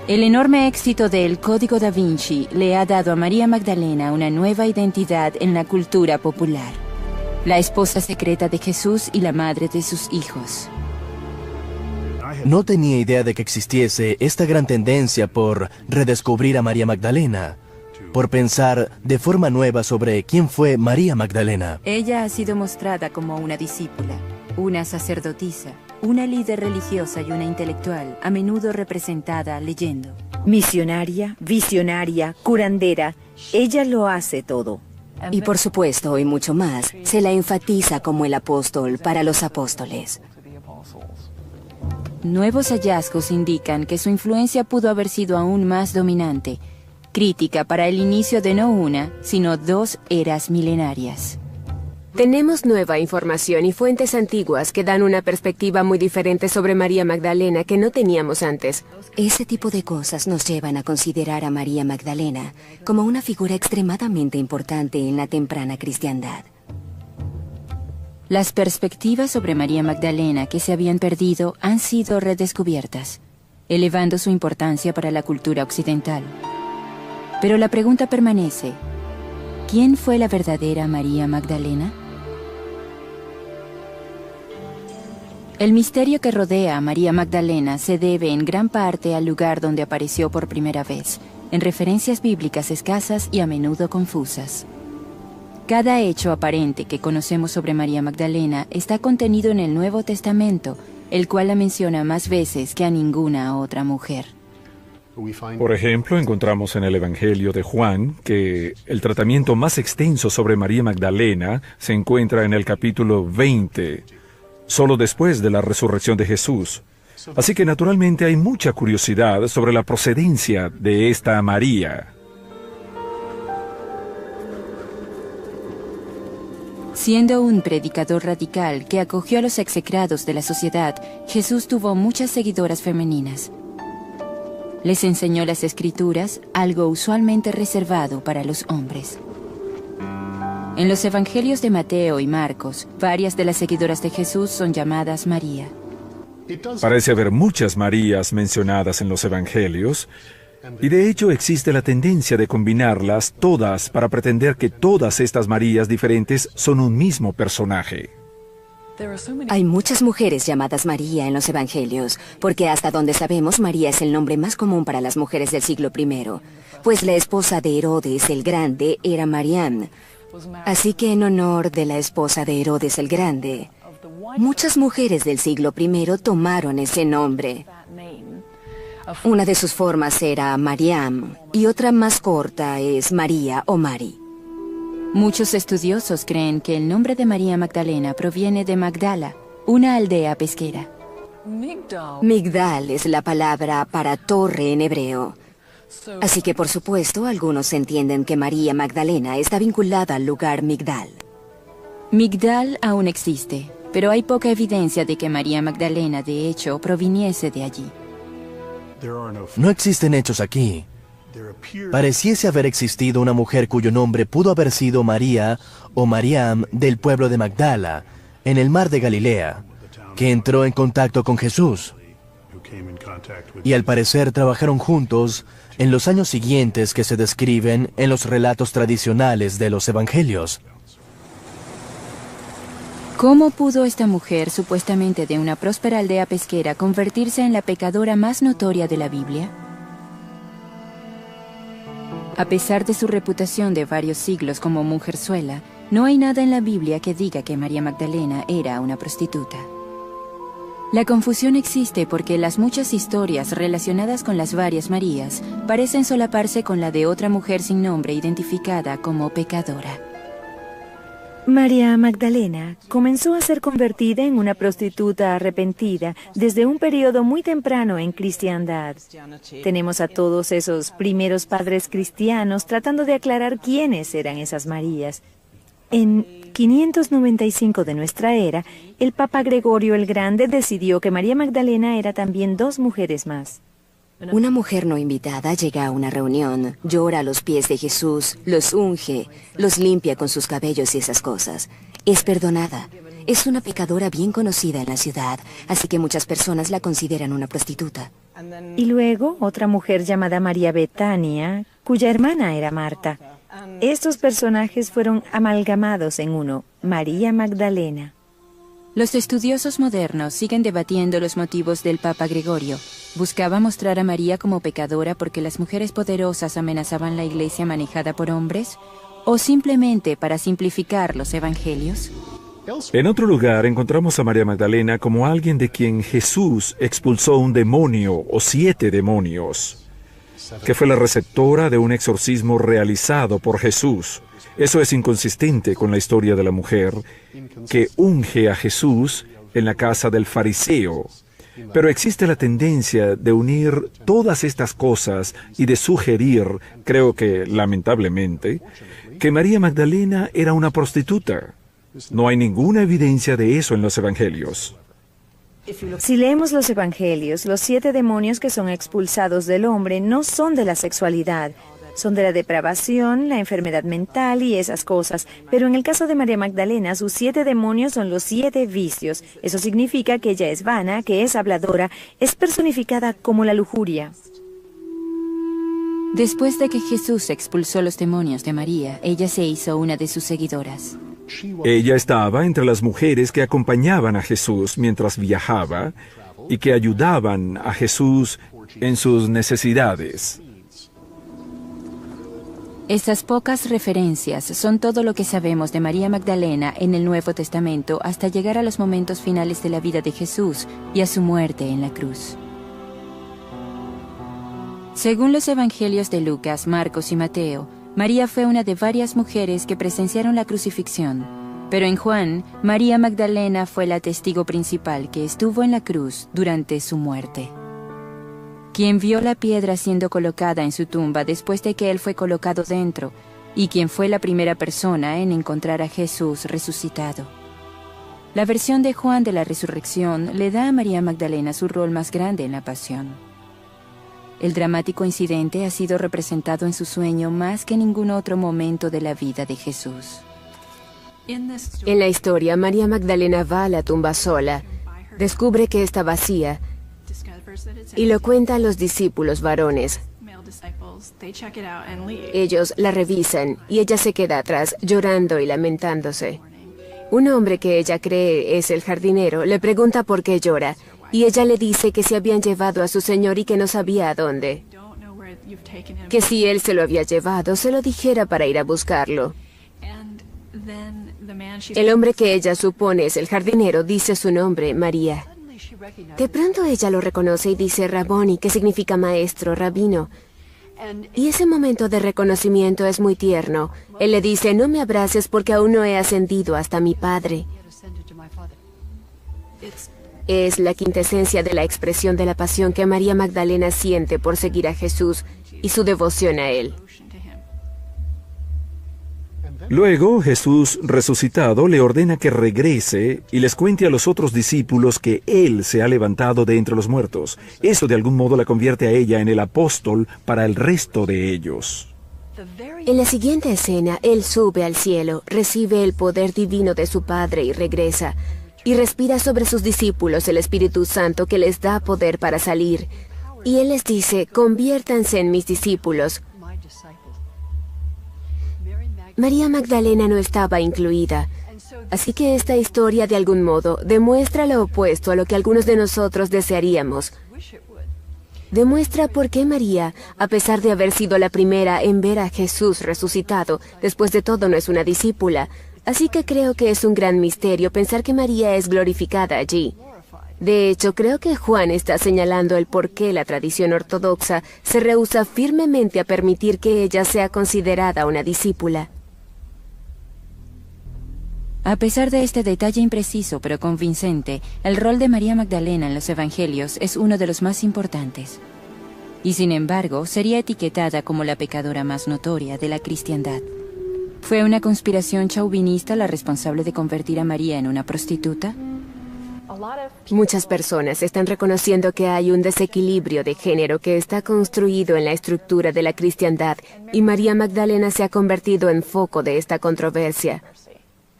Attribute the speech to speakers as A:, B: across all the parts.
A: El enorme éxito del Código da Vinci le ha dado a María Magdalena una nueva identidad en la cultura popular. La esposa secreta de Jesús y la madre de sus hijos.
B: No tenía idea de que existiese esta gran tendencia por redescubrir a María Magdalena, por pensar de forma nueva sobre quién fue María Magdalena.
A: Ella ha sido mostrada como una discípula, una sacerdotisa, una líder religiosa y una intelectual, a menudo representada leyendo.
C: Misionaria, visionaria, curandera, ella lo hace todo.
D: Y por supuesto, y mucho más, se la enfatiza como el apóstol para los apóstoles.
A: Nuevos hallazgos indican que su influencia pudo haber sido aún más dominante, crítica para el inicio de no una, sino dos eras milenarias.
E: Tenemos nueva información y fuentes antiguas que dan una perspectiva muy diferente sobre María Magdalena que no teníamos antes.
D: Ese tipo de cosas nos llevan a considerar a María Magdalena como una figura extremadamente importante en la temprana cristiandad.
A: Las perspectivas sobre María Magdalena que se habían perdido han sido redescubiertas, elevando su importancia para la cultura occidental. Pero la pregunta permanece: ¿quién fue la verdadera María Magdalena? El misterio que rodea a María Magdalena se debe en gran parte al lugar donde apareció por primera vez, en referencias bíblicas escasas y a menudo confusas. Cada hecho aparente que conocemos sobre María Magdalena está contenido en el Nuevo Testamento, el cual la menciona más veces que a ninguna otra mujer.
F: Por ejemplo, encontramos en el Evangelio de Juan que el tratamiento más extenso sobre María Magdalena se encuentra en el capítulo 20, solo después de la resurrección de Jesús. Así que naturalmente hay mucha curiosidad sobre la procedencia de esta María.
A: Siendo un predicador radical que acogió a los execrados de la sociedad, Jesús tuvo muchas seguidoras femeninas. Les enseñó las Escrituras, algo usualmente reservado para los hombres. En los evangelios de Mateo y Marcos, varias de las seguidoras de Jesús son llamadas María.
F: Parece haber muchas Marías mencionadas en los evangelios, y de hecho existe la tendencia de combinarlas todas para pretender que todas estas Marías diferentes son un mismo personaje.
D: Hay muchas mujeres llamadas María en los evangelios, porque hasta donde sabemos María es el nombre más común para las mujeres del siglo I, pues la esposa de Herodes el Grande era Mariam. Así que en honor de la esposa de Herodes el Grande, muchas mujeres del siglo I tomaron ese nombre. Una de sus formas era Mariam y otra más corta es María o Mari.
A: Muchos estudiosos creen que el nombre de María Magdalena proviene de Magdala, una aldea pesquera.
D: Migdal es la palabra para torre en hebreo. Así que por supuesto algunos entienden que María Magdalena está vinculada al lugar Migdal.
A: Migdal aún existe, pero hay poca evidencia de que María Magdalena de hecho proviniese de allí.
B: No existen hechos aquí. Pareciese haber existido una mujer cuyo nombre pudo haber sido María o Mariam del pueblo de Magdala, en el mar de Galilea, que entró en contacto con Jesús. Y al parecer trabajaron juntos en los años siguientes que se describen en los relatos tradicionales de los evangelios.
A: ¿Cómo pudo esta mujer, supuestamente de una próspera aldea pesquera, convertirse en la pecadora más notoria de la Biblia? A pesar de su reputación de varios siglos como mujerzuela, no hay nada en la Biblia que diga que María Magdalena era una prostituta. La confusión existe porque las muchas historias relacionadas con las varias Marías parecen solaparse con la de otra mujer sin nombre identificada como pecadora.
C: María Magdalena comenzó a ser convertida en una prostituta arrepentida desde un periodo muy temprano en cristiandad. Tenemos a todos esos primeros padres cristianos tratando de aclarar quiénes eran esas Marías. En 595 de nuestra era, el Papa Gregorio el Grande decidió que María Magdalena era también dos mujeres más.
D: Una mujer no invitada llega a una reunión, llora a los pies de Jesús, los unge, los limpia con sus cabellos y esas cosas. Es perdonada. Es una pecadora bien conocida en la ciudad, así que muchas personas la consideran una prostituta.
C: Y luego otra mujer llamada María Betania, cuya hermana era Marta. Estos personajes fueron amalgamados en uno, María Magdalena.
A: Los estudiosos modernos siguen debatiendo los motivos del Papa Gregorio. ¿Buscaba mostrar a María como pecadora porque las mujeres poderosas amenazaban la iglesia manejada por hombres? ¿O simplemente para simplificar los evangelios?
F: En otro lugar encontramos a María Magdalena como alguien de quien Jesús expulsó un demonio o 7 demonios, que fue la receptora de un exorcismo realizado por Jesús. Eso es inconsistente con la historia de la mujer que unge a Jesús en la casa del fariseo. Pero existe la tendencia de unir todas estas cosas y de sugerir, creo que lamentablemente, que María Magdalena era una prostituta. No hay ninguna evidencia de eso en los evangelios.
C: Si leemos los evangelios, los 7 demonios que son expulsados del hombre no son de la sexualidad, son de la depravación, la enfermedad mental y esas cosas. Pero en el caso de María Magdalena, sus 7 demonios son los 7 vicios. Eso significa que ella es vana, que es habladora, es personificada como la lujuria.
A: Después de que Jesús expulsó los demonios de María, ella se hizo una de sus seguidoras.
F: Ella estaba entre las mujeres que acompañaban a Jesús mientras viajaba y que ayudaban a Jesús en sus necesidades.
A: Estas pocas referencias son todo lo que sabemos de María Magdalena en el Nuevo Testamento hasta llegar a los momentos finales de la vida de Jesús y a su muerte en la cruz. Según los evangelios de Lucas, Marcos y Mateo, María fue una de varias mujeres que presenciaron la crucifixión, pero en Juan, María Magdalena fue la testigo principal que estuvo en la cruz durante su muerte. Quien vio la piedra siendo colocada en su tumba después de que él fue colocado dentro, y quien fue la primera persona en encontrar a Jesús resucitado. La versión de Juan de la resurrección le da a María Magdalena su rol más grande en la pasión. El dramático incidente ha sido representado en su sueño más que en ningún otro momento de la vida de Jesús.
E: En la historia, María Magdalena va a la tumba sola, descubre que está vacía y lo cuenta a los discípulos varones. Ellos la revisan y ella se queda atrás llorando y lamentándose. Un hombre que ella cree es el jardinero le pregunta por qué llora y ella le dice que se habían llevado a su señor y que no sabía a dónde. Que si él se lo había llevado, se lo dijera para ir a buscarlo. El hombre que ella supone es el jardinero dice su nombre, María. De pronto ella lo reconoce y dice Raboni, que significa maestro, rabino. Y ese momento de reconocimiento es muy tierno. Él le dice, no me abraces porque aún no he ascendido hasta mi Padre. Es la quintesencia de la expresión de la pasión que María Magdalena siente por seguir a Jesús y su devoción a Él.
F: Luego, Jesús resucitado le ordena que regrese y les cuente a los otros discípulos que Él se ha levantado de entre los muertos. Eso de algún modo la convierte a ella en el apóstol para el resto de ellos.
E: En la siguiente escena, Él sube al cielo, recibe el poder divino de su Padre y regresa, y respira sobre sus discípulos el Espíritu Santo que les da poder para salir. Y Él les dice, conviértanse en mis discípulos. María Magdalena no estaba incluida, así que esta historia de algún modo demuestra lo opuesto a lo que algunos de nosotros desearíamos. Demuestra por qué María, a pesar de haber sido la primera en ver a Jesús resucitado, después de todo no es una discípula. Así que creo que es un gran misterio pensar que María es glorificada allí. De hecho, creo que Juan está señalando el por qué la tradición ortodoxa se rehúsa firmemente a permitir que ella sea considerada una discípula.
A: A pesar de este detalle impreciso pero convincente, el rol de María Magdalena en los evangelios es uno de los más importantes. Y sin embargo, sería etiquetada como la pecadora más notoria de la cristiandad. ¿Fue una conspiración chauvinista la responsable de convertir a María en una prostituta?
E: Muchas personas están reconociendo que hay un desequilibrio de género que está construido en la estructura de la cristiandad y María Magdalena se ha convertido en foco de esta controversia.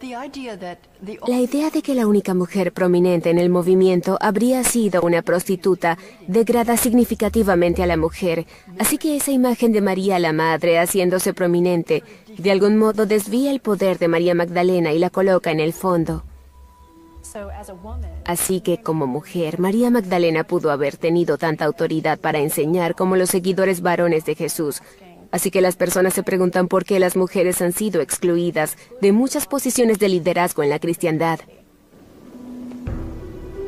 E: La idea de que la única mujer prominente en el movimiento habría sido una prostituta degrada significativamente a la mujer, así que esa imagen de María la Madre haciéndose prominente de algún modo desvía el poder de María Magdalena y la coloca en el fondo. Así que como mujer, María Magdalena pudo haber tenido tanta autoridad para enseñar como los seguidores varones de Jesús. Así que las personas se preguntan por qué las mujeres han sido excluidas de muchas posiciones de liderazgo en la cristiandad.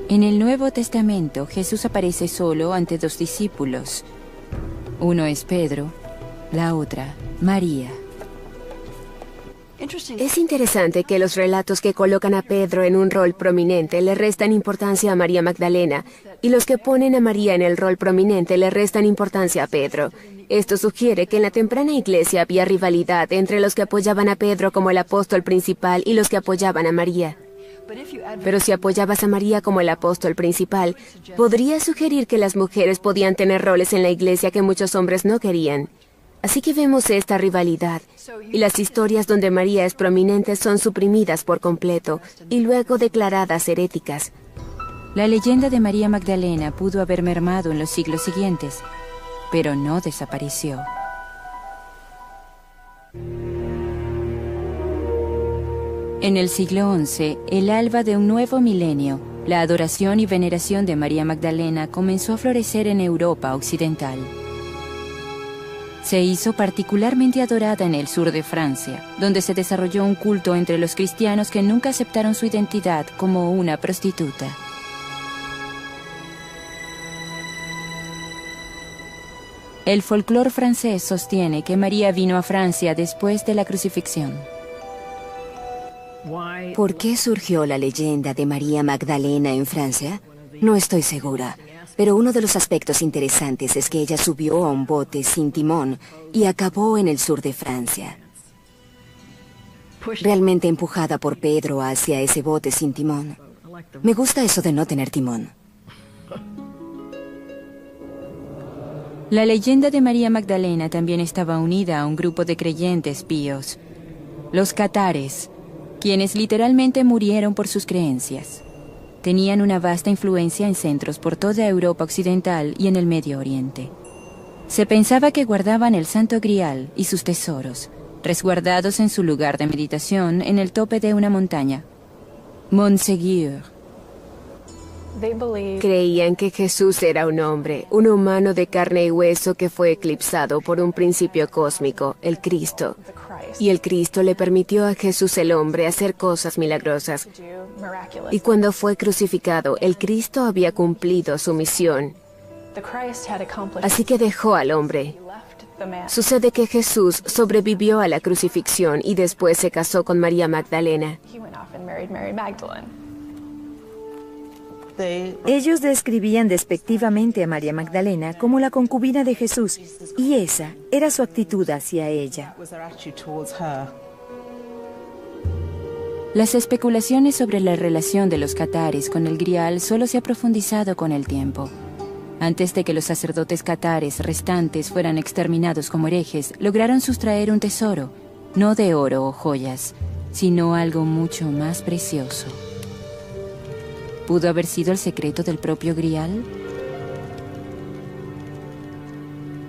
A: En el Nuevo Testamento, Jesús aparece solo ante dos discípulos. Uno es Pedro, la otra, María.
E: Es interesante que los relatos que colocan a Pedro en un rol prominente le restan importancia a María Magdalena, y los que ponen a María en el rol prominente le restan importancia a Pedro. Esto sugiere que en la temprana iglesia había rivalidad entre los que apoyaban a Pedro como el apóstol principal y los que apoyaban a María. Pero si apoyabas a María como el apóstol principal, podría sugerir que las mujeres podían tener roles en la iglesia que muchos hombres no querían. Así que vemos esta rivalidad, y las historias donde María es prominente son suprimidas por completo y luego declaradas heréticas.
A: La leyenda de María Magdalena pudo haber mermado en los siglos siguientes, pero no desapareció. En el siglo XI, el alba de un nuevo milenio, la adoración y veneración de María Magdalena comenzó a florecer en Europa occidental. Se hizo particularmente adorada en el sur de Francia, donde se desarrolló un culto entre los cristianos que nunca aceptaron su identidad como una prostituta. El folclore francés sostiene que María vino a Francia después de la crucifixión.
D: ¿Por qué surgió la leyenda de María Magdalena en Francia? No estoy segura. Pero uno de los aspectos interesantes es que ella subió a un bote sin timón y acabó en el sur de Francia. Realmente empujada por Pedro hacia ese bote sin timón. Me gusta eso de no tener timón.
A: La leyenda de María Magdalena también estaba unida a un grupo de creyentes píos, los catares, quienes literalmente murieron por sus creencias. Tenían una vasta influencia en centros por toda Europa occidental y en el Medio Oriente. Se pensaba que guardaban el Santo Grial y sus tesoros, resguardados en su lugar de meditación en el tope de una montaña, Montségur.
E: Creían que Jesús era un hombre, un humano de carne y hueso que fue eclipsado por un principio cósmico, el Cristo. Y el Cristo le permitió a Jesús el hombre hacer cosas milagrosas. Y cuando fue crucificado, el Cristo había cumplido su misión. Así que dejó al hombre. Sucede que Jesús sobrevivió a la crucifixión y después se casó con María Magdalena.
C: Ellos describían despectivamente a María Magdalena como la concubina de Jesús, y esa era su actitud hacia ella.
A: Las especulaciones sobre la relación de los catares con el Grial solo se ha profundizado con el tiempo. Antes de que los sacerdotes catares restantes fueran exterminados como herejes, lograron sustraer un tesoro, no de oro o joyas, sino algo mucho más precioso. ¿Pudo haber sido el secreto del propio Grial?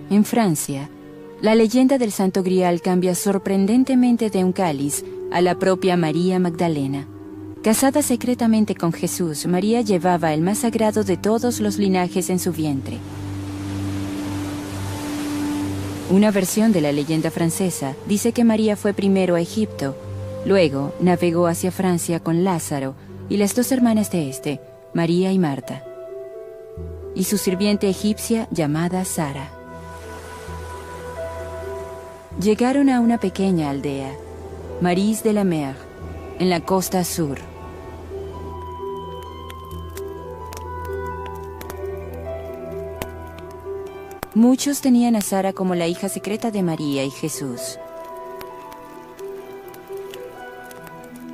A: En Francia, la leyenda del Santo Grial cambia sorprendentemente de un cáliz a la propia María Magdalena. Casada secretamente con Jesús, María llevaba el más sagrado de todos los linajes en su vientre. Una versión de la leyenda francesa dice que María fue primero a Egipto, luego navegó hacia Francia con Lázaro y las dos hermanas de este, María y Marta, y su sirviente egipcia llamada Sara. Llegaron a una pequeña aldea, Maris de la Mer, en la costa sur. Muchos tenían a Sara como la hija secreta de María y Jesús.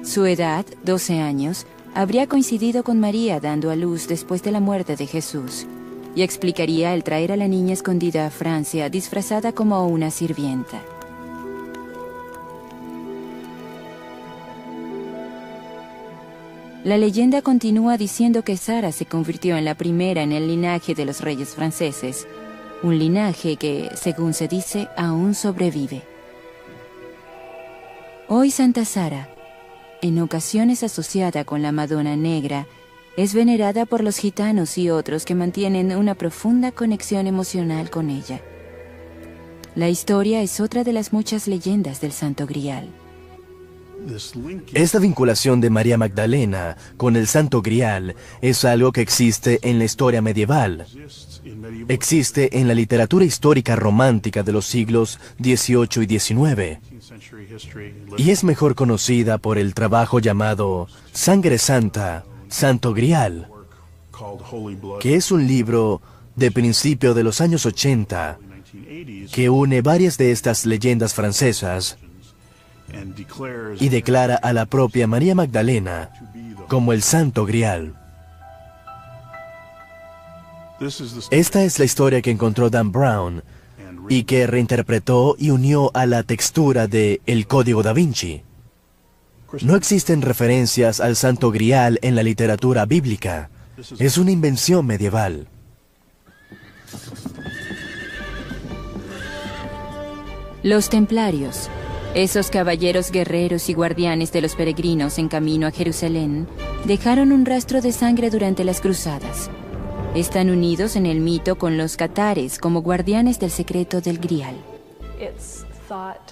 A: Su edad, 12 años, habría coincidido con María dando a luz después de la muerte de Jesús, y explicaría el traer a la niña escondida a Francia disfrazada como una sirvienta. La leyenda continúa diciendo que Sara se convirtió en la primera en el linaje de los reyes franceses, un linaje que, según se dice, aún sobrevive. Hoy Santa Sara, en ocasiones asociada con la Madonna Negra, es venerada por los gitanos y otros que mantienen una profunda conexión emocional con ella. La historia es otra de las muchas leyendas del Santo Grial.
B: Esta vinculación de María Magdalena con el Santo Grial es algo que existe en la historia medieval. Existe en la literatura histórica romántica de los siglos XVIII y XIX. Y es mejor conocida por el trabajo llamado Sangre Santa, Santo Grial, que es un libro de principio de los años 80 que une varias de estas leyendas francesas y declara a la propia María Magdalena como el Santo Grial. Esta es la historia que encontró Dan Brown y que reinterpretó y unió a la textura de El Código da Vinci. No existen referencias al Santo Grial en la literatura bíblica. Es una invención medieval.
A: Los templarios, esos caballeros guerreros y guardianes de los peregrinos en camino a Jerusalén, dejaron un rastro de sangre durante las cruzadas. Están unidos en el mito con los catares como guardianes del secreto del Grial.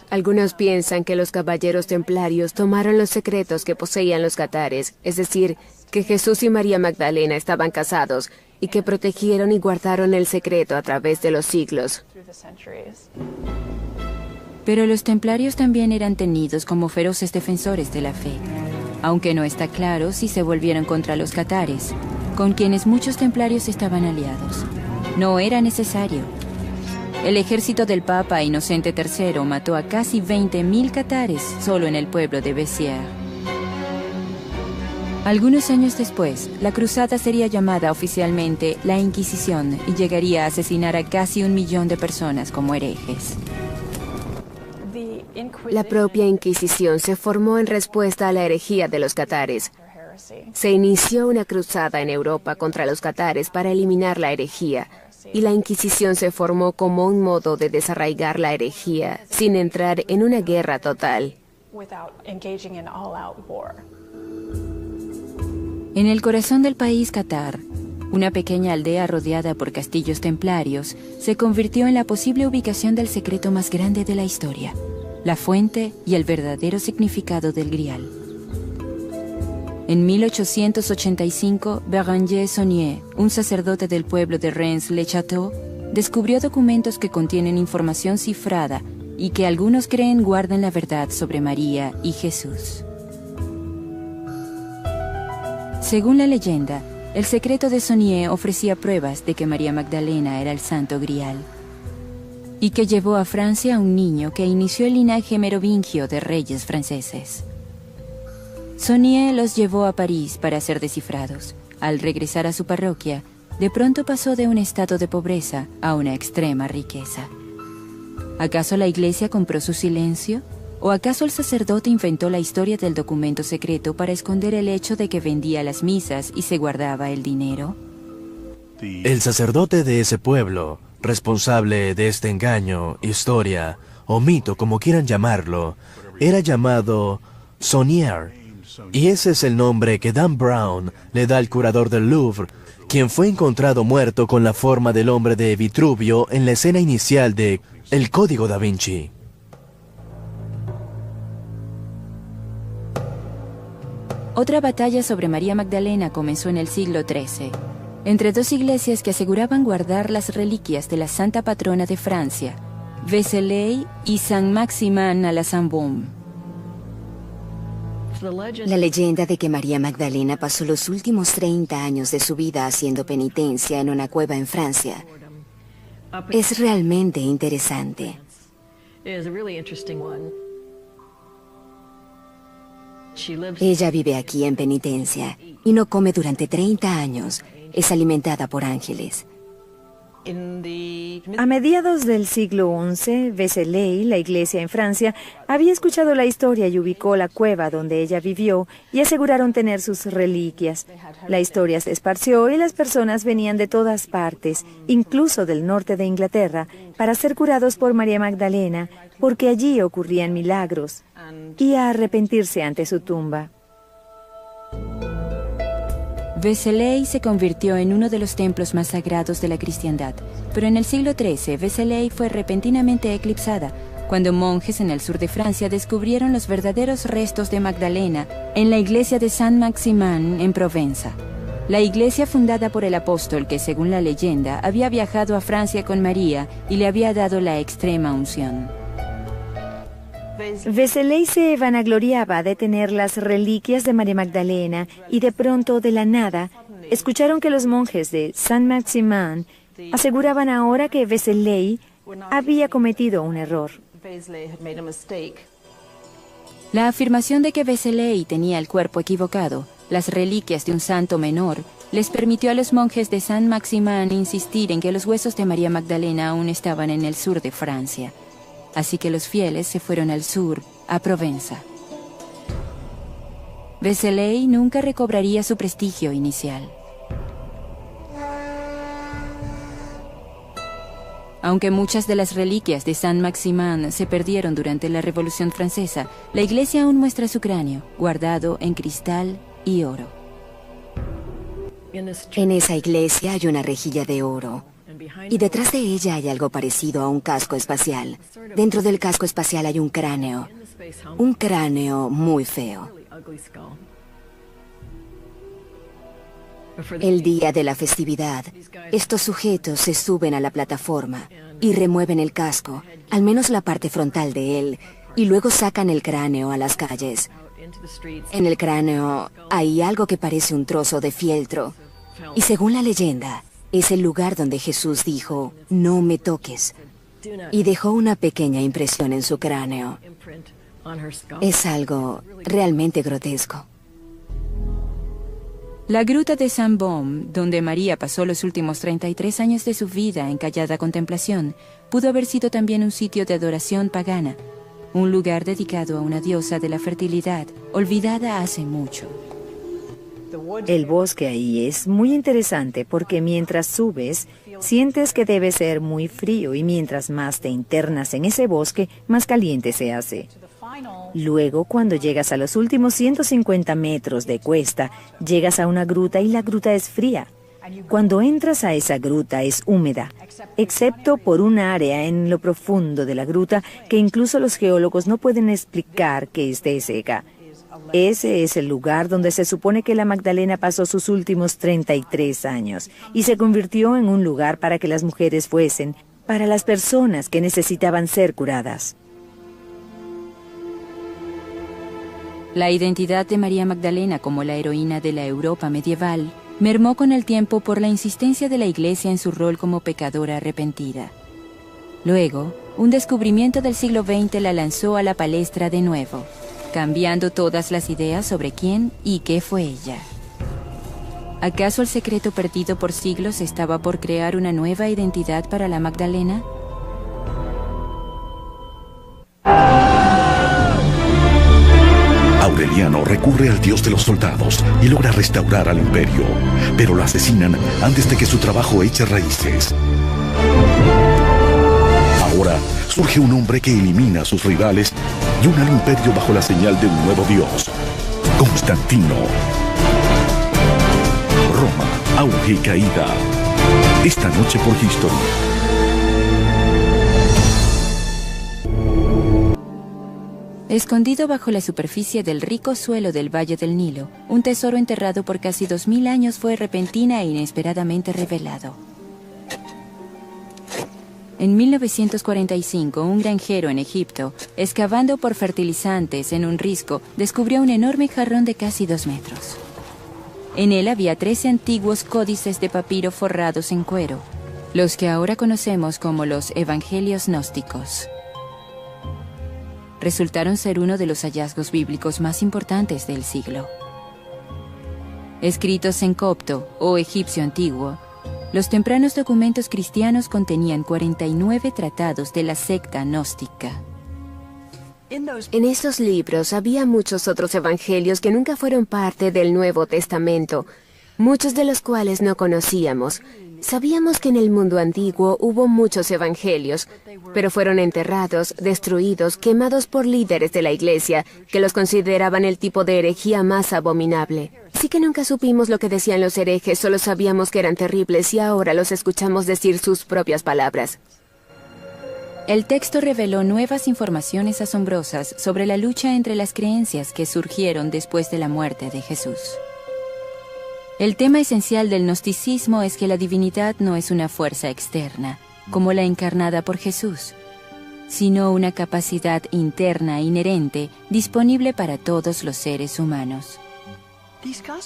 E: Algunos piensan que los caballeros templarios tomaron los secretos que poseían los catares, es decir, que Jesús y María Magdalena estaban casados y que protegieron y guardaron el secreto a través de los siglos.
A: Pero los templarios también eran tenidos como feroces defensores de la fe, aunque no está claro si se volvieron contra los catares, con quienes muchos templarios estaban aliados. No era necesario. El ejército del Papa Inocente III mató a casi 20.000 catares solo en el pueblo de Béziers. Algunos años después, la cruzada sería llamada oficialmente la Inquisición y llegaría a asesinar a casi 1 millón de personas como herejes.
E: La propia Inquisición se formó en respuesta a la herejía de los catares. Se inició una cruzada en Europa contra los catares para eliminar la herejía, y la Inquisición se formó como un modo de desarraigar la herejía sin entrar en una guerra total.
A: En el corazón del país Catar, una pequeña aldea rodeada por castillos templarios se convirtió en la posible ubicación del secreto más grande de la historia, la fuente y el verdadero significado del Grial. En 1885, Béranger Saunier, un sacerdote del pueblo de Reims-le-Château, descubrió documentos que contienen información cifrada y que algunos creen guardan la verdad sobre María y Jesús. Según la leyenda, el secreto de Saunier ofrecía pruebas de que María Magdalena era el Santo Grial y que llevó a Francia a un niño que inició el linaje merovingio de reyes franceses. Saunier los llevó a París para ser descifrados. Al regresar a su parroquia, de pronto pasó de un estado de pobreza a una extrema riqueza. ¿Acaso la iglesia compró su silencio? ¿O acaso el sacerdote inventó la historia del documento secreto para esconder el hecho de que vendía las misas y se guardaba el dinero?
B: El sacerdote de ese pueblo, responsable de este engaño, historia o mito, como quieran llamarlo, era llamado Saunier. Y ese es el nombre que Dan Brown le da al curador del Louvre, quien fue encontrado muerto con la forma del hombre de Vitruvio en la escena inicial de El Código da Vinci.
A: Otra batalla sobre María Magdalena comenzó en el siglo XIII, entre dos iglesias que aseguraban guardar las reliquias de la santa patrona de Francia, Vézelay y Saint-Maximin à la Saint-Baume.
D: La leyenda de que María Magdalena pasó los últimos 30 años de su vida haciendo penitencia en una cueva en Francia es realmente interesante. Ella vive aquí en penitencia y no come durante 30 años. Es alimentada por ángeles.
C: A mediados del siglo XI, Vézelay, la iglesia en Francia, había escuchado la historia y ubicó la cueva donde ella vivió y aseguraron tener sus reliquias. La historia se esparció y las personas venían de todas partes, incluso del norte de Inglaterra, para ser curados por María Magdalena, porque allí ocurrían milagros, y a arrepentirse ante su tumba.
A: Vézelay se convirtió en uno de los templos más sagrados de la cristiandad, pero en el siglo XIII Vézelay fue repentinamente eclipsada, cuando monjes en el sur de Francia descubrieron los verdaderos restos de Magdalena en la iglesia de Saint-Maximin en Provenza. La iglesia fundada por el apóstol que, según la leyenda, había viajado a Francia con María y le había dado la extrema unción.
C: Vézelay se vanagloriaba de tener las reliquias de María Magdalena y de pronto, de la nada, escucharon que los monjes de Saint-Maximin aseguraban ahora que Vézelay había cometido un error.
A: La afirmación de que Vézelay tenía el cuerpo equivocado, las reliquias de un santo menor, les permitió a los monjes de Saint-Maximin insistir en que los huesos de María Magdalena aún estaban en el sur de Francia. Así que los fieles se fueron al sur, a Provenza. Vézelay nunca recobraría su prestigio inicial. Aunque muchas de las reliquias de Saint-Maximin se perdieron durante la Revolución Francesa, la iglesia aún muestra su cráneo, guardado en cristal y oro.
D: En esa iglesia hay una rejilla de oro. Y detrás de ella hay algo parecido a un casco espacial. Dentro del casco espacial hay un cráneo muy feo. El día de la festividad, estos sujetos se suben a la plataforma y remueven el casco, al menos la parte frontal de él, y luego sacan el cráneo a las calles. En el cráneo hay algo que parece un trozo de fieltro, y según la leyenda, es el lugar donde Jesús dijo, "No me toques", y dejó una pequeña impresión en su cráneo. Es algo realmente grotesco.
A: La gruta de Saint-Baume, donde María pasó los últimos 33 años de su vida en callada contemplación, pudo haber sido también un sitio de adoración pagana, un lugar dedicado a una diosa de la fertilidad, olvidada hace mucho.
C: El bosque ahí es muy interesante porque mientras subes, sientes que debe ser muy frío y mientras más te internas en ese bosque, más caliente se hace. Luego, cuando llegas a los últimos 150 metros de cuesta, llegas a una gruta y la gruta es fría. Cuando entras a esa gruta es húmeda, excepto por un área en lo profundo de la gruta que incluso los geólogos no pueden explicar que esté seca. Ese es el lugar donde se supone que la Magdalena pasó sus últimos 33 años y se convirtió en un lugar para que las mujeres fuesen, para las personas que necesitaban ser curadas.
A: La identidad de María Magdalena como la heroína de la Europa medieval mermó con el tiempo por la insistencia de la Iglesia en su rol como pecadora arrepentida. Luego, un descubrimiento del siglo XX la lanzó a la palestra de nuevo, cambiando todas las ideas sobre quién y qué fue ella. ¿Acaso el secreto perdido por siglos estaba por crear una nueva identidad para la Magdalena?
G: Aureliano recurre al dios de los soldados y logra restaurar al imperio, pero lo asesinan antes de que su trabajo eche raíces. Ahora surge un hombre que elimina a sus rivales y une al imperio bajo la señal de un nuevo dios, Constantino. Roma, auge y caída. Esta noche por History.
A: Escondido bajo la superficie del rico suelo del Valle del Nilo, un tesoro enterrado por casi 2000 años fue repentina e inesperadamente revelado. En 1945, un granjero en Egipto, excavando por fertilizantes en un risco, descubrió un enorme jarrón de casi 2 metros. En él había 13 antiguos códices de papiro forrados en cuero, los que ahora conocemos como los Evangelios Gnósticos. Resultaron ser uno de los hallazgos bíblicos más importantes del siglo. Escritos en copto o egipcio antiguo, Los tempranos documentos cristianos contenían 49 tratados de la secta gnóstica.
E: En esos libros había muchos otros evangelios que nunca fueron parte del Nuevo Testamento, muchos de los cuales no conocíamos. Sabíamos que en el mundo antiguo hubo muchos evangelios, pero fueron enterrados, destruidos, quemados por líderes de la iglesia, que los consideraban el tipo de herejía más abominable. Así que nunca supimos lo que decían los herejes, solo sabíamos que eran terribles y ahora los escuchamos decir sus propias palabras.
A: El texto reveló nuevas informaciones asombrosas sobre la lucha entre las creencias que surgieron después de la muerte de Jesús. El tema esencial del gnosticismo es que la divinidad no es una fuerza externa, como la encarnada por Jesús, sino una capacidad interna inherente disponible para todos los seres humanos.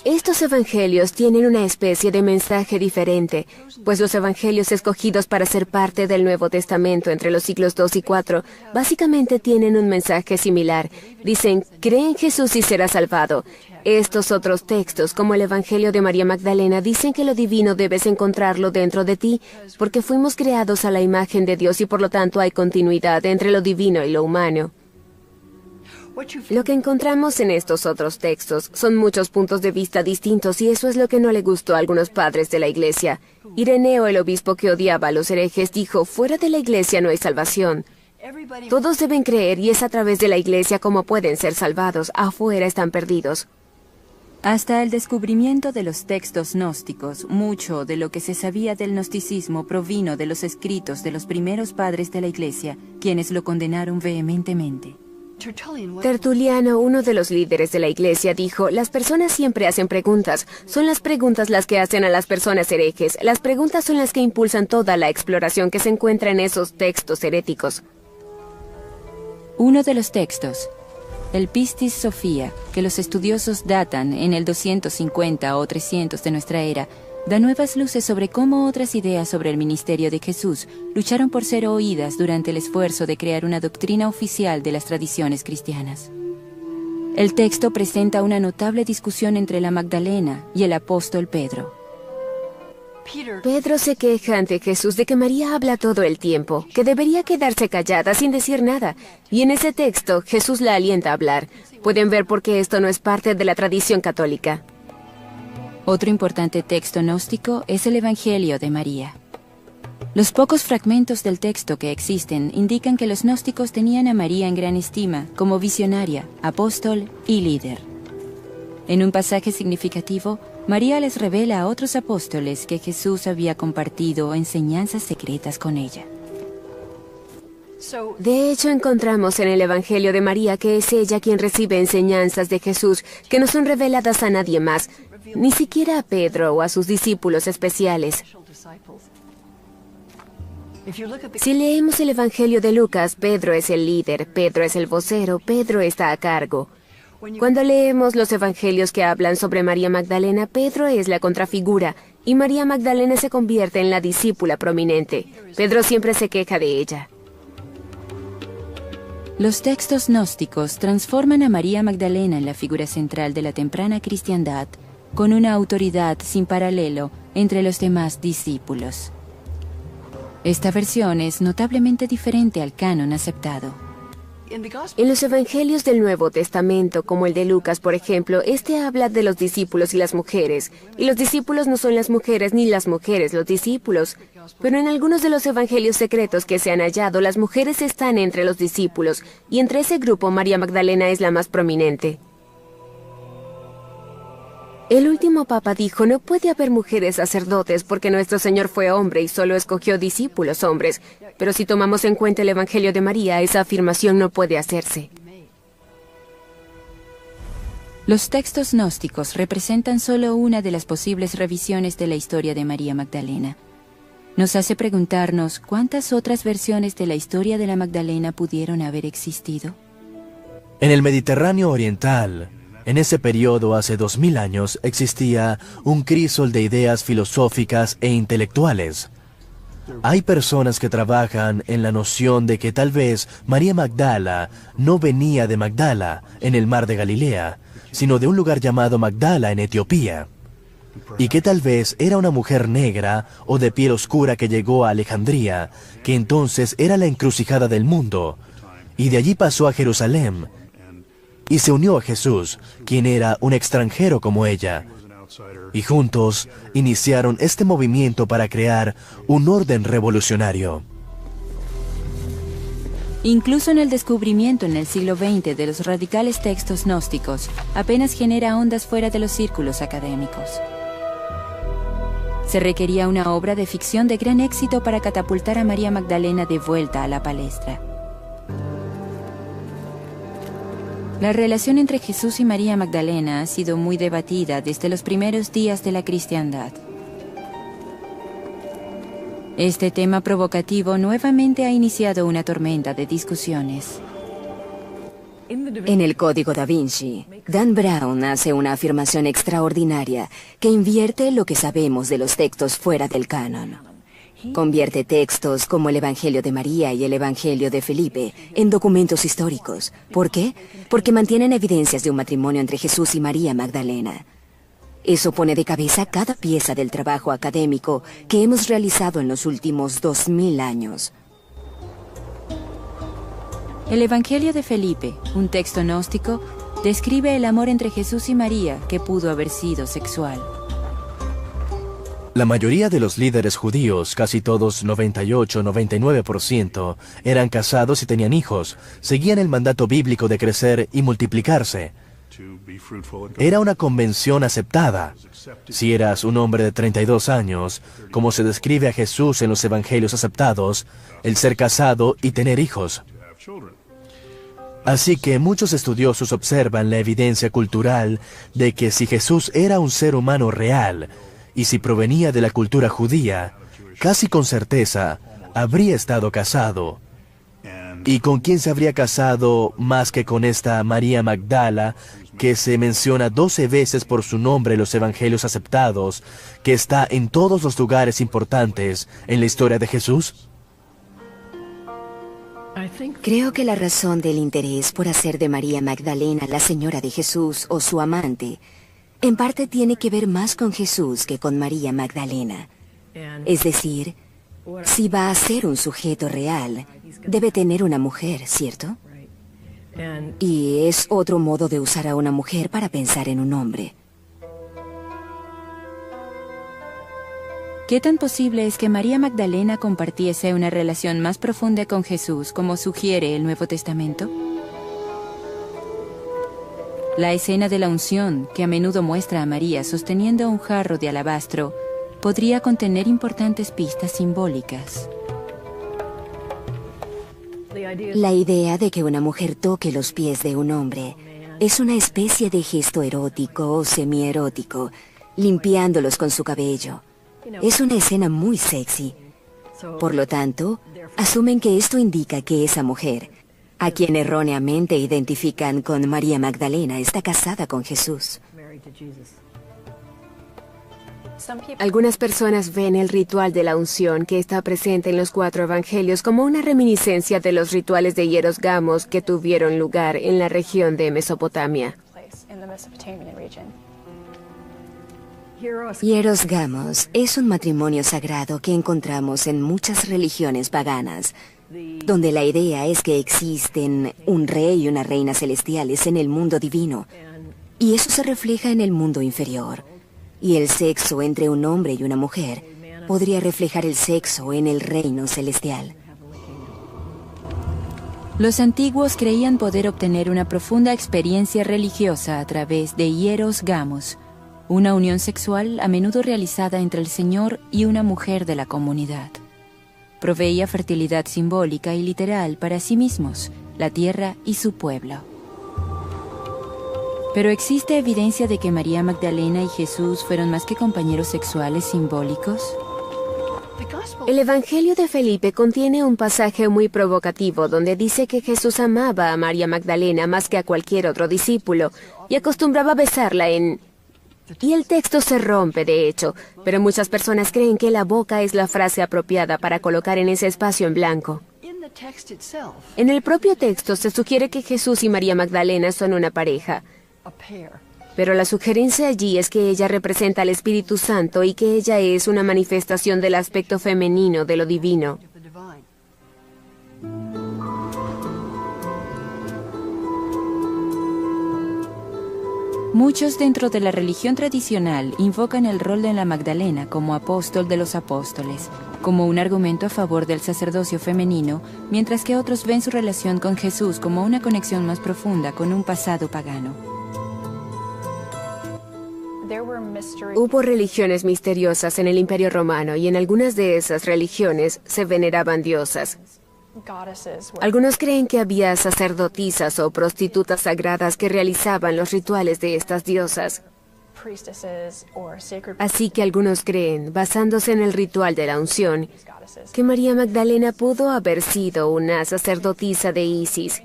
E: Estos evangelios tienen una especie de mensaje diferente, pues los evangelios escogidos para ser parte del Nuevo Testamento entre los siglos II y IV básicamente tienen un mensaje similar. Dicen, cree en Jesús y serás salvado. Estos otros textos, como el Evangelio de María Magdalena, dicen que lo divino debes encontrarlo dentro de ti, porque fuimos creados a la imagen de Dios y por lo tanto hay continuidad entre lo divino y lo humano. Lo que encontramos en estos otros textos son muchos puntos de vista distintos y eso es lo que no le gustó a algunos padres de la iglesia. Ireneo, el obispo que odiaba a los herejes, dijo, fuera de la iglesia no hay salvación. Todos deben creer y es a través de la iglesia como pueden ser salvados, afuera están perdidos.
A: Hasta el descubrimiento de los textos gnósticos, mucho de lo que se sabía del gnosticismo provino de los escritos de los primeros padres de la iglesia, quienes lo condenaron vehementemente.
E: Tertuliano, uno de los líderes de la iglesia, dijo, las personas siempre hacen preguntas. Son las preguntas las que hacen a las personas herejes. Las preguntas son las que impulsan toda la exploración que se encuentra en esos textos heréticos.
A: Uno de los textos, el Pistis Sophia, que los estudiosos datan en el 250 o 300 de nuestra era, da nuevas luces sobre cómo otras ideas sobre el ministerio de Jesús lucharon por ser oídas durante el esfuerzo de crear una doctrina oficial de las tradiciones cristianas. El texto presenta una notable discusión entre la Magdalena y el apóstol Pedro.
E: Pedro se queja ante Jesús de que María habla todo el tiempo, que debería quedarse callada sin decir nada. Y en ese texto Jesús la alienta a hablar. Pueden ver por qué esto no es parte de la tradición católica.
A: Otro importante texto gnóstico es el Evangelio de María. Los pocos fragmentos del texto que existen indican que los gnósticos tenían a María en gran estima como visionaria, apóstol y líder. En un pasaje significativo, María les revela a otros apóstoles que Jesús había compartido enseñanzas secretas con ella.
E: De hecho, encontramos en el Evangelio de María que es ella quien recibe enseñanzas de Jesús que no son reveladas a nadie más, ni siquiera a Pedro o a sus discípulos especiales. Si leemos el Evangelio de Lucas, Pedro es el líder, Pedro es el vocero, Pedro está a cargo. Cuando leemos los evangelios que hablan sobre María Magdalena, Pedro es la contrafigura y María Magdalena se convierte en la discípula prominente. Pedro siempre se queja de ella.
A: Los textos gnósticos transforman a María Magdalena en la figura central de la temprana cristiandad, con una autoridad sin paralelo entre los demás discípulos. Esta versión es notablemente diferente al canon aceptado.
E: En los evangelios del Nuevo Testamento, como el de Lucas, por ejemplo, este habla de los discípulos y las mujeres. Y los discípulos no son las mujeres, ni las mujeres los discípulos. Pero en algunos de los evangelios secretos que se han hallado, las mujeres están entre los discípulos, y entre ese grupo María Magdalena es la más prominente. El último papa dijo, no puede haber mujeres sacerdotes porque nuestro Señor fue hombre y solo escogió discípulos hombres. Pero si tomamos en cuenta el Evangelio de María, esa afirmación no puede hacerse.
A: Los textos gnósticos representan solo una de las posibles revisiones de la historia de María Magdalena. Nos hace preguntarnos cuántas otras versiones de la historia de la Magdalena pudieron haber existido.
B: En el Mediterráneo oriental, en ese periodo hace 2000 años, existía un crisol de ideas filosóficas e intelectuales. Hay personas que trabajan en la noción de que tal vez María Magdala no venía de Magdala, en el mar de Galilea, sino de un lugar llamado Magdala, en Etiopía. y que tal vez era una mujer negra o de piel oscura que llegó a Alejandría, que entonces era la encrucijada del mundo, y de allí pasó a Jerusalén, y se unió a Jesús, quien era un extranjero como ella, y juntos iniciaron este movimiento para crear un orden revolucionario.
A: Incluso en el descubrimiento en el siglo XX de los radicales textos gnósticos, apenas genera ondas fuera de los círculos académicos. Se requería una obra de ficción de gran éxito para catapultar a María Magdalena de vuelta a la palestra. La relación entre Jesús y María Magdalena ha sido muy debatida desde los primeros días de la cristiandad. Este tema provocativo nuevamente ha iniciado una tormenta de discusiones.
D: En el Código da Vinci, Dan Brown hace una afirmación extraordinaria que invierte lo que sabemos de los textos fuera del canon. Convierte textos como el Evangelio de María y el Evangelio de Felipe en documentos históricos. ¿Por qué? Porque mantienen evidencias de un matrimonio entre Jesús y María Magdalena. Eso pone de cabeza cada pieza del trabajo académico que hemos realizado en los últimos 2000 años.
A: El Evangelio de Felipe, un texto gnóstico, describe el amor entre Jesús y María que pudo haber sido sexual.
B: La mayoría de los líderes judíos, casi todos 98-99%, eran casados y tenían hijos, seguían el mandato bíblico de crecer y multiplicarse. Era una convención aceptada. Si eras un hombre de 32 años, como se describe a Jesús en los evangelios aceptados, el ser casado y tener hijos. Así que muchos estudiosos observan la evidencia cultural de que si Jesús era un ser humano real, y si provenía de la cultura judía, casi con certeza habría estado casado. ¿Y con quién se habría casado más que con esta María Magdala, que se menciona 12 veces por su nombre en los evangelios aceptados, que está en todos los lugares importantes en la historia de Jesús?
D: Creo que la razón del interés por hacer de María Magdalena la señora de Jesús o su amante, en parte tiene que ver más con Jesús que con María Magdalena. Es decir, si va a ser un sujeto real, debe tener una mujer, ¿cierto? Y es otro modo de usar a una mujer para pensar en un hombre.
A: ¿Qué tan posible es que María Magdalena compartiese una relación más profunda con Jesús, como sugiere el Nuevo Testamento? La escena de la unción, que a menudo muestra a María sosteniendo un jarro de alabastro, podría contener importantes pistas simbólicas.
D: La idea de que una mujer toque los pies de un hombre es una especie de gesto erótico o semierótico, limpiándolos con su cabello. Es una escena muy sexy. Por lo tanto, asumen que esto indica que esa mujer, a quien erróneamente identifican con María Magdalena, está casada con Jesús.
E: Algunas personas ven el ritual de la unción que está presente en los 4 evangelios como una reminiscencia de los rituales de hieros gamos que tuvieron lugar en la región de Mesopotamia.
D: Hieros gamos es un matrimonio sagrado que encontramos en muchas religiones paganas, donde la idea es que existen un rey y una reina celestiales en el mundo divino, y eso se refleja en el mundo inferior. Y el sexo entre un hombre y una mujer podría reflejar el sexo en el reino celestial.
A: Los antiguos creían poder obtener una profunda experiencia religiosa a través de hieros gamos, una unión sexual a menudo realizada entre el Señor y una mujer de la comunidad. Proveía fertilidad simbólica y literal para sí mismos, la tierra y su pueblo. Pero ¿existe evidencia de que María Magdalena y Jesús fueron más que compañeros sexuales simbólicos?
E: El Evangelio de Felipe contiene un pasaje muy provocativo donde dice que Jesús amaba a María Magdalena más que a cualquier otro discípulo y acostumbraba a besarla en... Y el texto se rompe, de hecho, pero muchas personas creen que la boca es la frase apropiada para colocar en ese espacio en blanco. En el propio texto se sugiere que Jesús y María Magdalena son una pareja. pero la sugerencia allí es que ella representa al Espíritu Santo y que ella es una manifestación del aspecto femenino de lo divino.
A: Muchos dentro de la religión tradicional invocan el rol de la Magdalena como apóstol de los apóstoles, como un argumento a favor del sacerdocio femenino, mientras que otros ven su relación con Jesús como una conexión más profunda con un pasado pagano.
E: Hubo religiones misteriosas en el Imperio Romano y en algunas de esas religiones se veneraban diosas. Algunos creen que había sacerdotisas o prostitutas sagradas que realizaban los rituales de estas diosas. Así que algunos creen, basándose en el ritual de la unción, que María Magdalena pudo haber sido una sacerdotisa de Isis,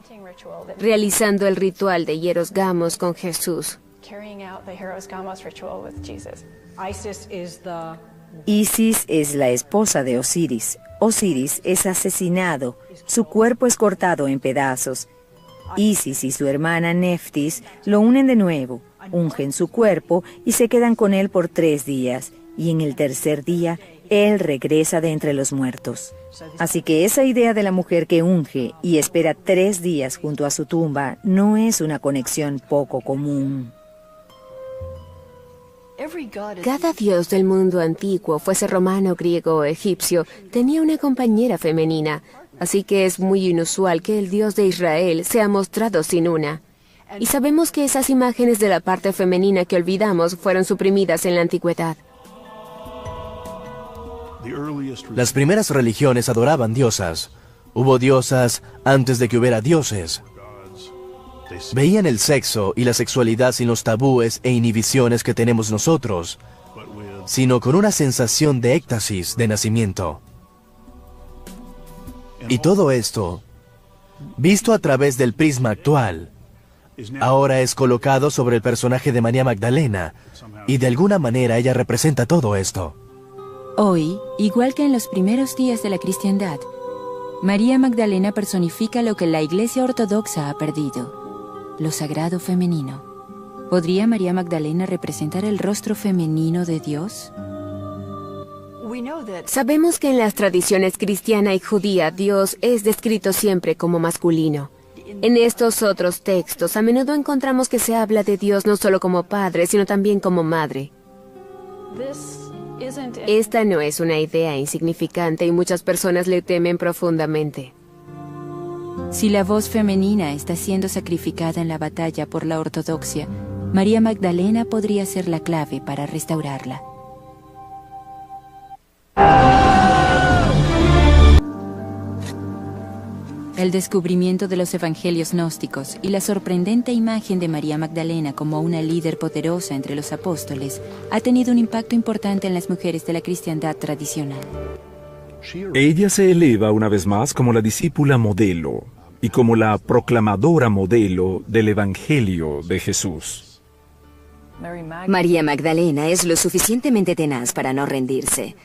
E: realizando el ritual de Hieros Gamos con Jesús.
C: Isis es la esposa de Osiris. Osiris es asesinado, su cuerpo es cortado en pedazos. Isis y su hermana Neftis lo unen de nuevo, ungen su cuerpo y se quedan con él por 3 días, y en el tercer día él regresa de entre los muertos. Así que esa idea de la mujer que unge y espera 3 días junto a su tumba no es una conexión poco común.
E: Cada dios del mundo antiguo, fuese romano, griego o egipcio, tenía una compañera femenina, así que es muy inusual que el Dios de Israel sea mostrado sin una. Y sabemos que esas imágenes de la parte femenina que olvidamos fueron suprimidas en la antigüedad.
B: Las primeras religiones adoraban diosas. Hubo diosas antes de que hubiera dioses. Veían el sexo y la sexualidad sin los tabúes e inhibiciones que tenemos nosotros, sino con una sensación de éxtasis de nacimiento. Y todo esto, visto a través del prisma actual, ahora es colocado sobre el personaje de María Magdalena, y de alguna manera ella representa todo esto.
A: Hoy, igual que en los primeros días de la cristiandad, María Magdalena personifica lo que la Iglesia Ortodoxa ha perdido: lo sagrado femenino. ¿Podría María Magdalena representar el rostro femenino de Dios?
E: Sabemos que en las tradiciones cristiana y judía Dios es descrito siempre como masculino. En estos otros textos a menudo encontramos que se habla de Dios no solo como padre, sino también como madre. Esta no es una idea insignificante y muchas personas le temen profundamente.
A: Si la voz femenina está siendo sacrificada en la batalla por la ortodoxia, María Magdalena podría ser la clave para restaurarla. El descubrimiento de los evangelios gnósticos y la sorprendente imagen de María Magdalena como una líder poderosa entre los apóstoles ha tenido un impacto importante en las mujeres de la cristiandad tradicional.
F: Ella se eleva una vez más como la discípula modelo y como la proclamadora modelo del Evangelio de Jesús.
D: María Magdalena es lo suficientemente tenaz para no rendirse.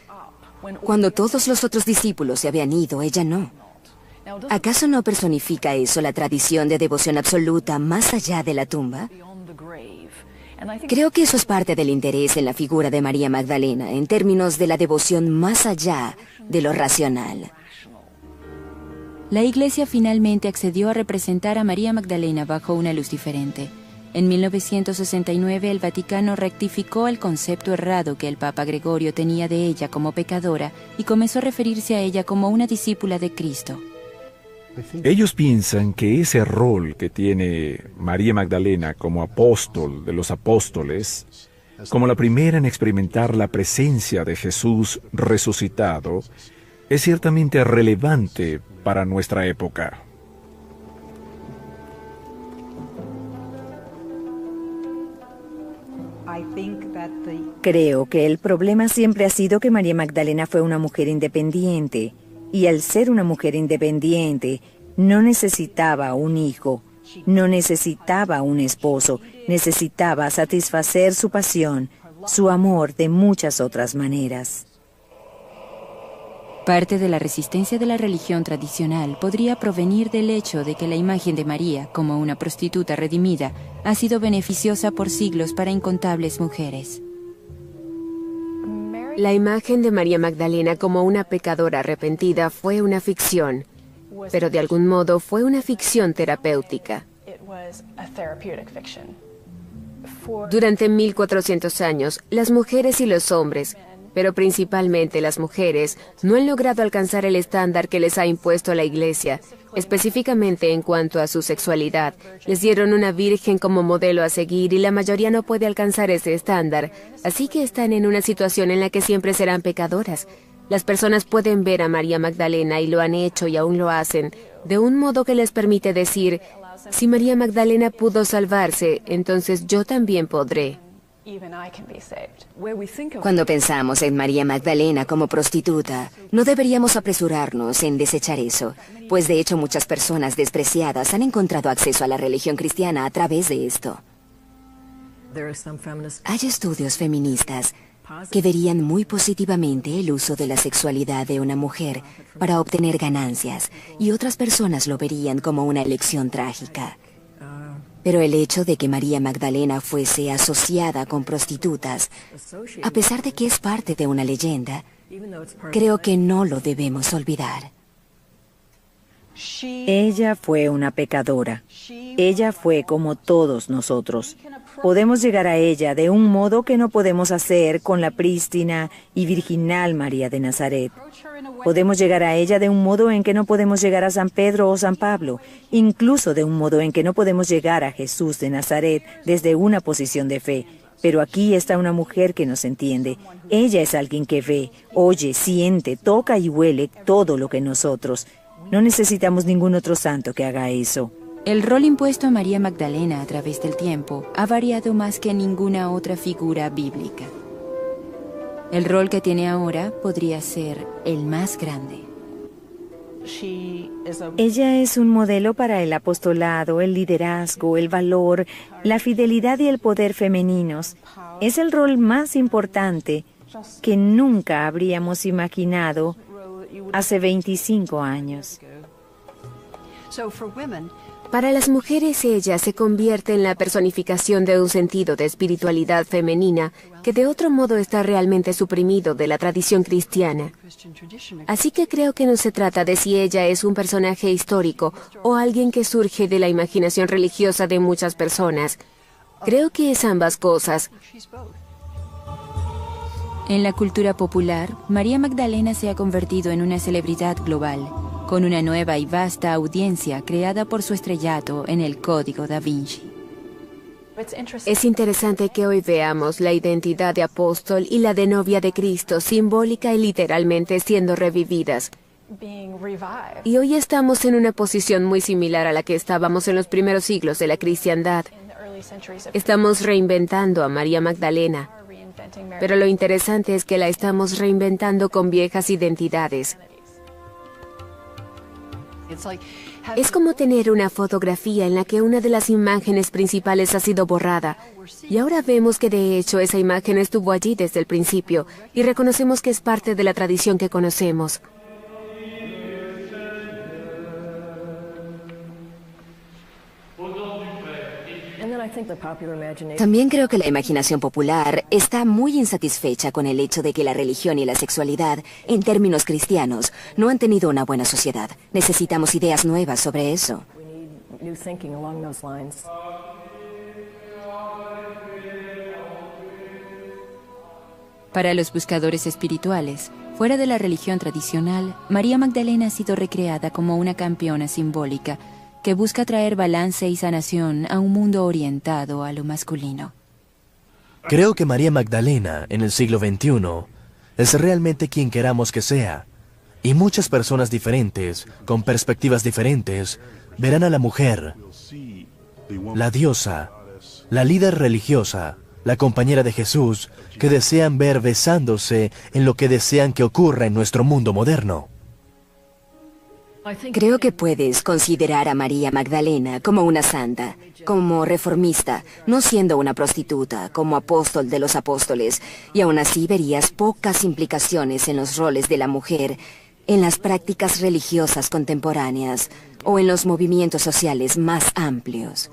D: Cuando todos los otros discípulos se habían ido, ella no. ¿Acaso no personifica eso la tradición de devoción absoluta más allá de la tumba? Creo que eso es parte del interés en la figura de María Magdalena, en términos de la devoción más allá de lo racional.
A: La Iglesia finalmente accedió a representar a María Magdalena bajo una luz diferente. En 1969 el Vaticano rectificó el concepto errado que el Papa Gregorio tenía de ella como pecadora y comenzó a referirse a ella como una discípula de Cristo.
F: Ellos piensan que ese rol que tiene María Magdalena como apóstol de los apóstoles, como la primera en experimentar la presencia de Jesús resucitado, es ciertamente relevante para nuestra época.
C: Creo que el problema siempre ha sido que María Magdalena fue una mujer independiente, y al ser una mujer independiente, no necesitaba un hijo, no necesitaba un esposo, necesitaba satisfacer su pasión, su amor de muchas otras maneras.
A: Parte de la resistencia de la religión tradicional podría provenir del hecho de que la imagen de María como una prostituta redimida ha sido beneficiosa por siglos para incontables mujeres.
E: La imagen de María Magdalena como una pecadora arrepentida fue una ficción, pero de algún modo fue una ficción terapéutica. Durante 1400 años, las mujeres y los hombres, pero principalmente las mujeres, no han logrado alcanzar el estándar que les ha impuesto la Iglesia, específicamente en cuanto a su sexualidad. Les dieron una virgen como modelo a seguir y la mayoría no puede alcanzar ese estándar, así que están en una situación en la que siempre serán pecadoras. Las personas pueden ver a María Magdalena y lo han hecho y aún lo hacen, de un modo que les permite decir, si María Magdalena pudo salvarse, entonces yo también podré.
D: Cuando pensamos en María Magdalena como prostituta, no deberíamos apresurarnos en desechar eso, pues de hecho muchas personas despreciadas han encontrado acceso a la religión cristiana a través de esto. Hay estudios feministas que verían muy positivamente el uso de la sexualidad de una mujer para obtener ganancias, y otras personas lo verían como una elección trágica. Pero el hecho de que María Magdalena fuese asociada con prostitutas, a pesar de que es parte de una leyenda, creo que no lo debemos olvidar.
C: Ella fue una pecadora. Ella fue como todos nosotros. Podemos llegar a ella de un modo que no podemos hacer con la prístina y virginal María de Nazaret. Podemos llegar a ella de un modo en que no podemos llegar a San Pedro o San Pablo, incluso de un modo en que no podemos llegar a Jesús de Nazaret desde una posición de fe. Pero aquí está una mujer que nos entiende. Ella es alguien que ve, oye, siente, toca y huele todo lo que nosotros. No necesitamos ningún otro santo que haga eso.
A: El rol impuesto a María Magdalena a través del tiempo ha variado más que ninguna otra figura bíblica. El rol que tiene ahora podría ser el más grande.
C: Ella es un modelo para el apostolado, el liderazgo, el valor, la fidelidad y el poder femeninos. Es el rol más importante que nunca habríamos imaginado hace 25 años.
E: Para las mujeres ella se convierte en la personificación de un sentido de espiritualidad femenina que de otro modo está realmente suprimido de la tradición cristiana. Así que creo que no se trata de si ella es un personaje histórico o alguien que surge de la imaginación religiosa de muchas personas. Creo que es ambas cosas.
A: En la cultura popular, María Magdalena se ha convertido en una celebridad global, con una nueva y vasta audiencia creada por su estrellato en el Código da Vinci.
E: Es interesante que hoy veamos la identidad de apóstol y la de novia de Cristo, simbólica y literalmente siendo revividas. Y hoy estamos en una posición muy similar a la que estábamos en los primeros siglos de la cristiandad. Estamos reinventando a María Magdalena, pero lo interesante es que la estamos reinventando con viejas identidades. Es como tener una fotografía en la que una de las imágenes principales ha sido borrada, y ahora vemos que de hecho esa imagen estuvo allí desde el principio, y reconocemos que es parte de la tradición que conocemos.
D: También creo que la imaginación popular está muy insatisfecha con el hecho de que la religión y la sexualidad, en términos cristianos, no han tenido una buena sociedad. Necesitamos ideas nuevas sobre eso.
A: Para los buscadores espirituales, fuera de la religión tradicional, María Magdalena ha sido recreada como una campeona simbólica que busca traer balance y sanación a un mundo orientado a lo masculino.
B: Creo que María Magdalena, en el siglo XXI, es realmente quien queramos que sea. Y muchas personas diferentes, con perspectivas diferentes, verán a la mujer, la diosa, la líder religiosa, la compañera de Jesús, que desean ver besándose en lo que desean que ocurra en nuestro mundo moderno.
D: Creo que puedes considerar a María Magdalena como una santa, como reformista, no siendo una prostituta, como apóstol de los apóstoles, y aún así verías pocas implicaciones en los roles de la mujer en las prácticas religiosas contemporáneas o en los movimientos sociales más amplios.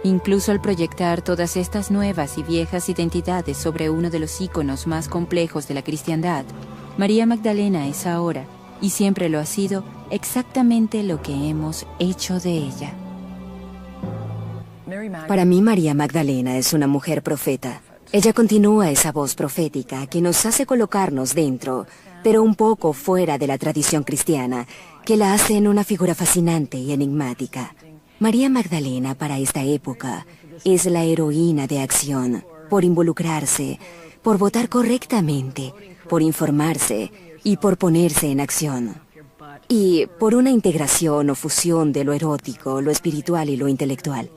A: Incluso al proyectar todas estas nuevas y viejas identidades sobre uno de los íconos más complejos de la cristiandad, María Magdalena es ahora, y siempre lo ha sido, exactamente lo que hemos hecho de ella.
D: Para mí, María Magdalena es una mujer profeta. Ella continúa esa voz profética que nos hace colocarnos dentro, pero un poco fuera de la tradición cristiana, que la hace en una figura fascinante y enigmática. María Magdalena, para esta época, es la heroína de acción, por involucrarse, por votar correctamente, por informarse y por ponerse en acción. Y por una integración o fusión de lo erótico, lo espiritual y lo intelectual.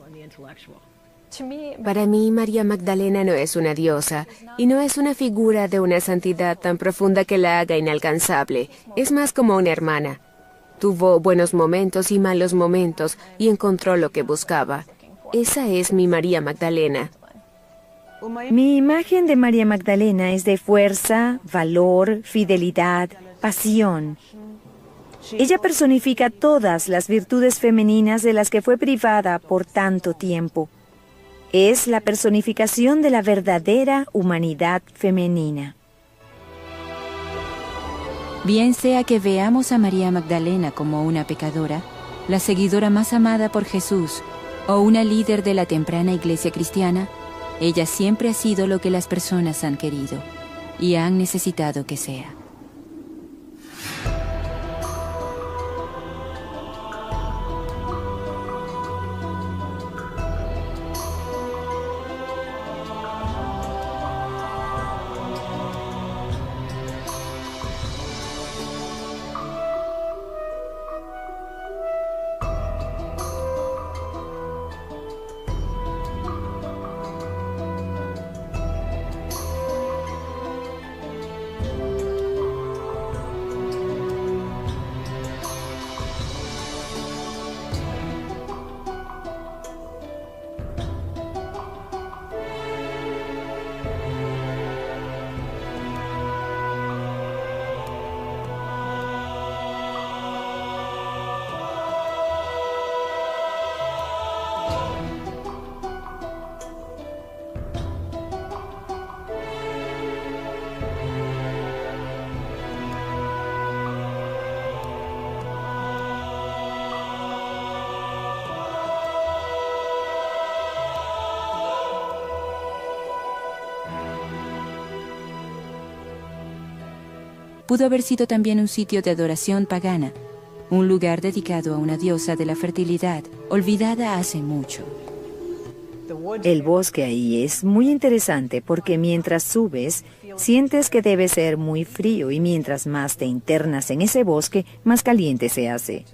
E: Para mí, María Magdalena no es una diosa y no es una figura de una santidad tan profunda que la haga inalcanzable. Es más como una hermana. Tuvo buenos momentos y malos momentos y encontró lo que buscaba. Esa es mi María Magdalena.
C: Mi imagen de María Magdalena es de fuerza, valor, fidelidad, pasión. Ella personifica todas las virtudes femeninas de las que fue privada por tanto tiempo. Es la personificación de la verdadera humanidad femenina.
A: Bien sea que veamos a María Magdalena como una pecadora, la seguidora más amada por Jesús, o una líder de la temprana iglesia cristiana, ella siempre ha sido lo que las personas han querido y han necesitado que sea. Pudo haber sido también un sitio de adoración pagana, un lugar dedicado a una diosa de la fertilidad, olvidada hace mucho.
C: El bosque ahí es muy interesante porque mientras subes, sientes que debe ser muy frío y mientras más te internas en ese bosque, más caliente se hace.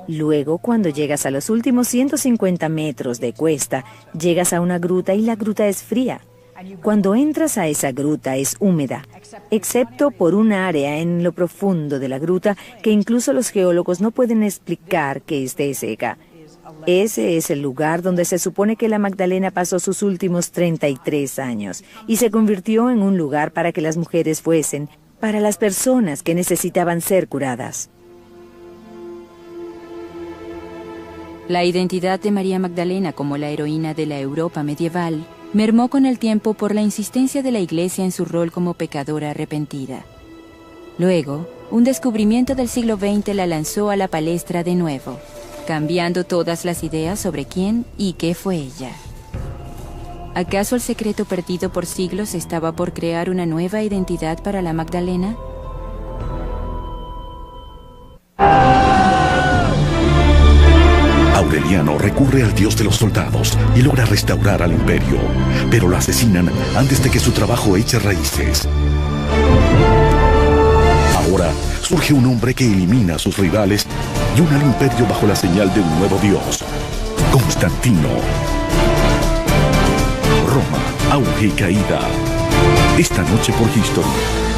C: Luego, cuando llegas a los últimos 150 metros de cuesta, llegas a una gruta y la gruta es fría. Cuando entras a esa gruta es húmeda, excepto por un área en lo profundo de la gruta que incluso los geólogos no pueden explicar que esté seca. Ese es el lugar donde se supone que la Magdalena pasó sus últimos 33 años y se convirtió en un lugar para que las mujeres fuesen, para las personas que necesitaban ser curadas.
A: La identidad de María Magdalena como la heroína de la Europa medieval mermó con el tiempo por la insistencia de la Iglesia en su rol como pecadora arrepentida. Luego, un descubrimiento del siglo XX la lanzó a la palestra de nuevo, cambiando todas las ideas sobre quién y qué fue ella. ¿Acaso el secreto perdido por siglos estaba por crear una nueva identidad para la Magdalena?
G: Aureliano recurre al dios de los soldados y logra restaurar al imperio, pero lo asesinan antes de que su trabajo eche raíces. Ahora surge un hombre que elimina a sus rivales y une al imperio bajo la señal de un nuevo dios, Constantino. Roma, auge y caída. Esta noche por History.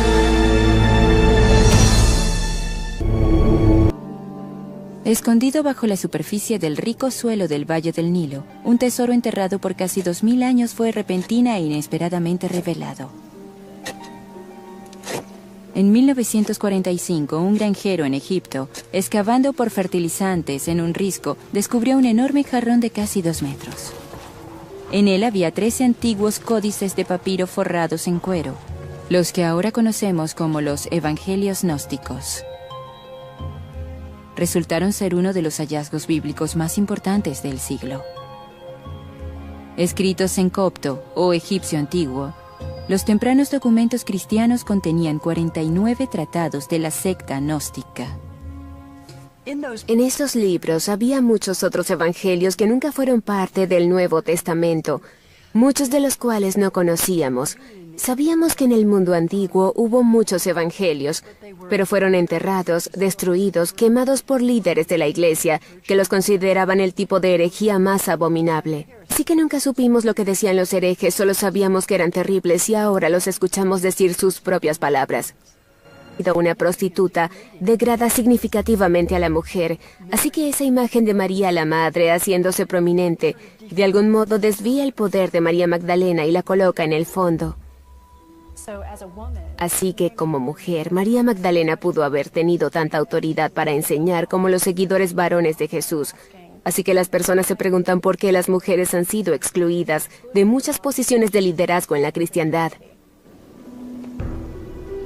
A: Escondido bajo la superficie del rico suelo del Valle del Nilo, un tesoro enterrado por casi 2000 años fue repentina e inesperadamente revelado. En 1945, un granjero en Egipto, excavando por fertilizantes en un risco, descubrió un enorme jarrón de casi 2 metros. En él había 13 antiguos códices de papiro forrados en cuero, los que ahora conocemos como los Evangelios Gnósticos. Resultaron ser uno de los hallazgos bíblicos más importantes del siglo. Escritos en copto o egipcio antiguo, los tempranos documentos cristianos contenían 49 tratados de la secta gnóstica.
E: En estos libros había muchos otros evangelios que nunca fueron parte del Nuevo Testamento, muchos de los cuales no conocíamos. Sabíamos que en el mundo antiguo hubo muchos evangelios, pero fueron enterrados, destruidos, quemados por líderes de la iglesia, que los consideraban el tipo de herejía más abominable. Así que nunca supimos lo que decían los herejes, solo sabíamos que eran terribles y ahora los escuchamos decir sus propias palabras. Una prostituta degrada significativamente a la mujer, así que esa imagen de María la Madre haciéndose prominente, de algún modo desvía el poder de María Magdalena y la coloca en el fondo. Así que como mujer, María Magdalena pudo haber tenido tanta autoridad para enseñar como los seguidores varones de Jesús. Así que las personas se preguntan por qué las mujeres han sido excluidas de muchas posiciones de liderazgo en la cristiandad.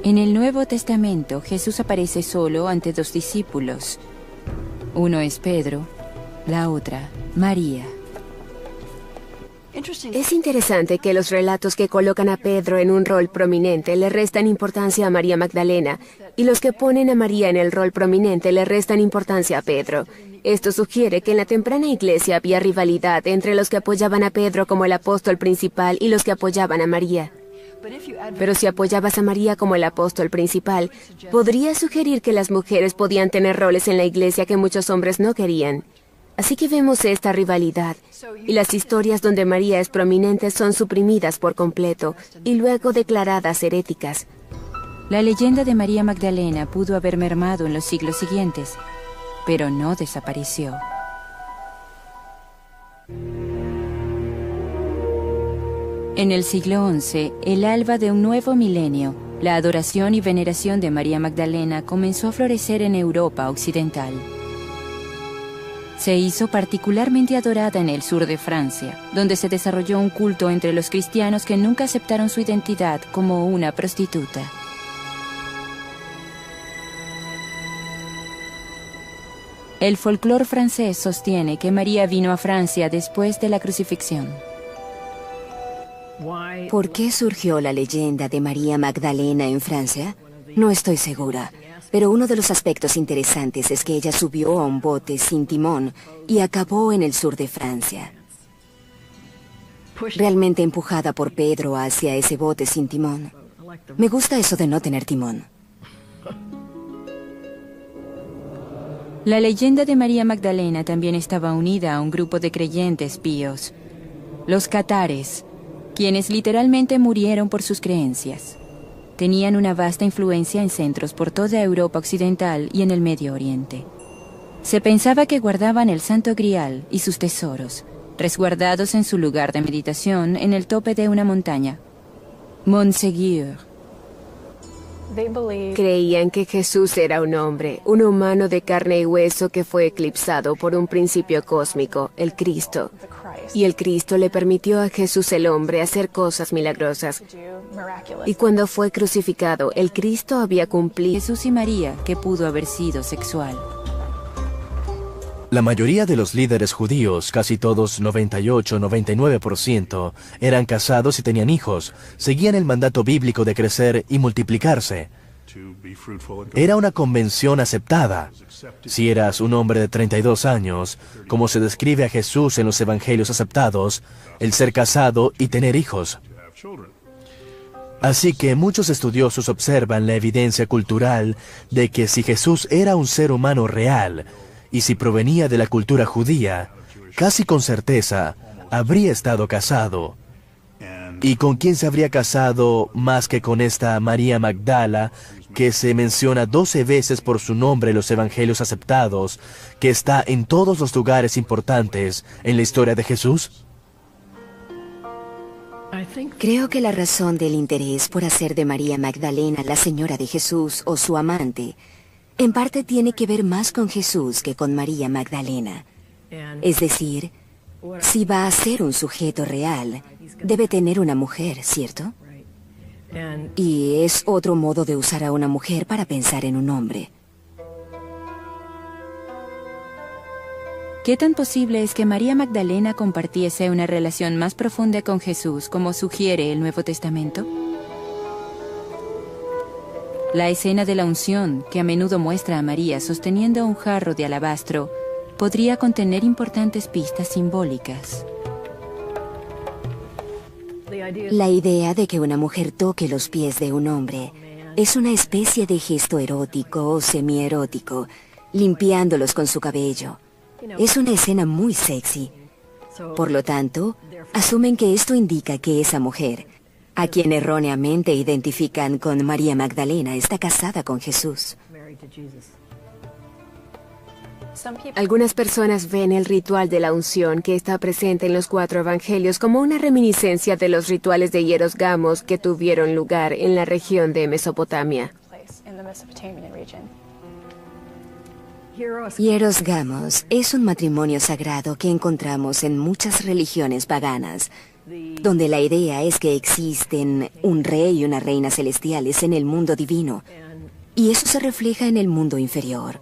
A: En el Nuevo Testamento, Jesús aparece solo ante 2 discípulos. Uno es Pedro, la otra, María.
E: Es interesante que los relatos que colocan a Pedro en un rol prominente le restan importancia a María Magdalena, y los que ponen a María en el rol prominente le restan importancia a Pedro. Esto sugiere que en la temprana iglesia había rivalidad entre los que apoyaban a Pedro como el apóstol principal y los que apoyaban a María. Pero si apoyabas a María como el apóstol principal, podría sugerir que las mujeres podían tener roles en la iglesia que muchos hombres no querían. Así que vemos esta rivalidad, y las historias donde María es prominente son suprimidas por completo y luego declaradas heréticas.
A: La leyenda de María Magdalena pudo haber mermado en los siglos siguientes, pero no desapareció. En el siglo XI, el alba de un nuevo milenio, la adoración y veneración de María Magdalena comenzó a florecer en Europa occidental. Se hizo particularmente adorada en el sur de Francia, donde se desarrolló un culto entre los cristianos que nunca aceptaron su identidad como una prostituta. El folclore francés sostiene que María vino a Francia después de la crucifixión.
D: ¿Por qué surgió la leyenda de María Magdalena en Francia? No estoy segura, pero uno de los aspectos interesantes es que ella subió a un bote sin timón y acabó en el sur de Francia. Realmente empujada por Pedro hacia ese bote sin timón. Me gusta eso de no tener timón.
A: La leyenda de María Magdalena también estaba unida a un grupo de creyentes píos, los catares, quienes literalmente murieron por sus creencias. Tenían una vasta influencia en centros por toda Europa occidental y en el Medio Oriente. Se pensaba que guardaban el Santo Grial y sus tesoros, resguardados en su lugar de meditación en el tope de una montaña, Montségur.
E: Creían que Jesús era un hombre, un humano de carne y hueso que fue eclipsado por un principio cósmico, el Cristo. Y el Cristo le permitió a Jesús el hombre hacer cosas milagrosas. Y cuando fue crucificado, el Cristo había cumplido.
A: Jesús y María, que pudo haber sido sexual.
B: La mayoría de los líderes judíos, casi todos 98-99%, eran casados y tenían hijos. Seguían el mandato bíblico de crecer y multiplicarse. Era una convención aceptada. Si eras un hombre de 32 años, como se describe a Jesús en los evangelios aceptados, el ser casado y tener hijos. Así que muchos estudiosos observan la evidencia cultural de que si Jesús era un ser humano real, y si provenía de la cultura judía, casi con certeza habría estado casado. ¿Y con quién se habría casado más que con esta María Magdala, que se menciona 12 veces por su nombre en los evangelios aceptados, que está en todos los lugares importantes en la historia de Jesús?
D: Creo que la razón del interés por hacer de María Magdalena la señora de Jesús o su amante, en parte tiene que ver más con Jesús que con María Magdalena. Es decir, si va a ser un sujeto real, debe tener una mujer, ¿cierto? Y es otro modo de usar a una mujer para pensar en un hombre.
A: ¿Qué tan posible es que María Magdalena compartiese una relación más profunda con Jesús, como sugiere el Nuevo Testamento? La escena de la unción, que a menudo muestra a María sosteniendo un jarro de alabastro, podría contener importantes pistas simbólicas.
D: La idea de que una mujer toque los pies de un hombre es una especie de gesto erótico o semierótico, limpiándolos con su cabello. Es una escena muy sexy. Por lo tanto, asumen que esto indica que esa mujer, a quien erróneamente identifican con María Magdalena, está casada con Jesús.
E: Algunas personas ven el ritual de la unción que está presente en los 4 evangelios como una reminiscencia de los rituales de hieros gamos que tuvieron lugar en la región de Mesopotamia.
D: Hieros gamos es un matrimonio sagrado que encontramos en muchas religiones paganas, donde la idea es que existen un rey y una reina celestiales en el mundo divino, y eso se refleja en el mundo inferior.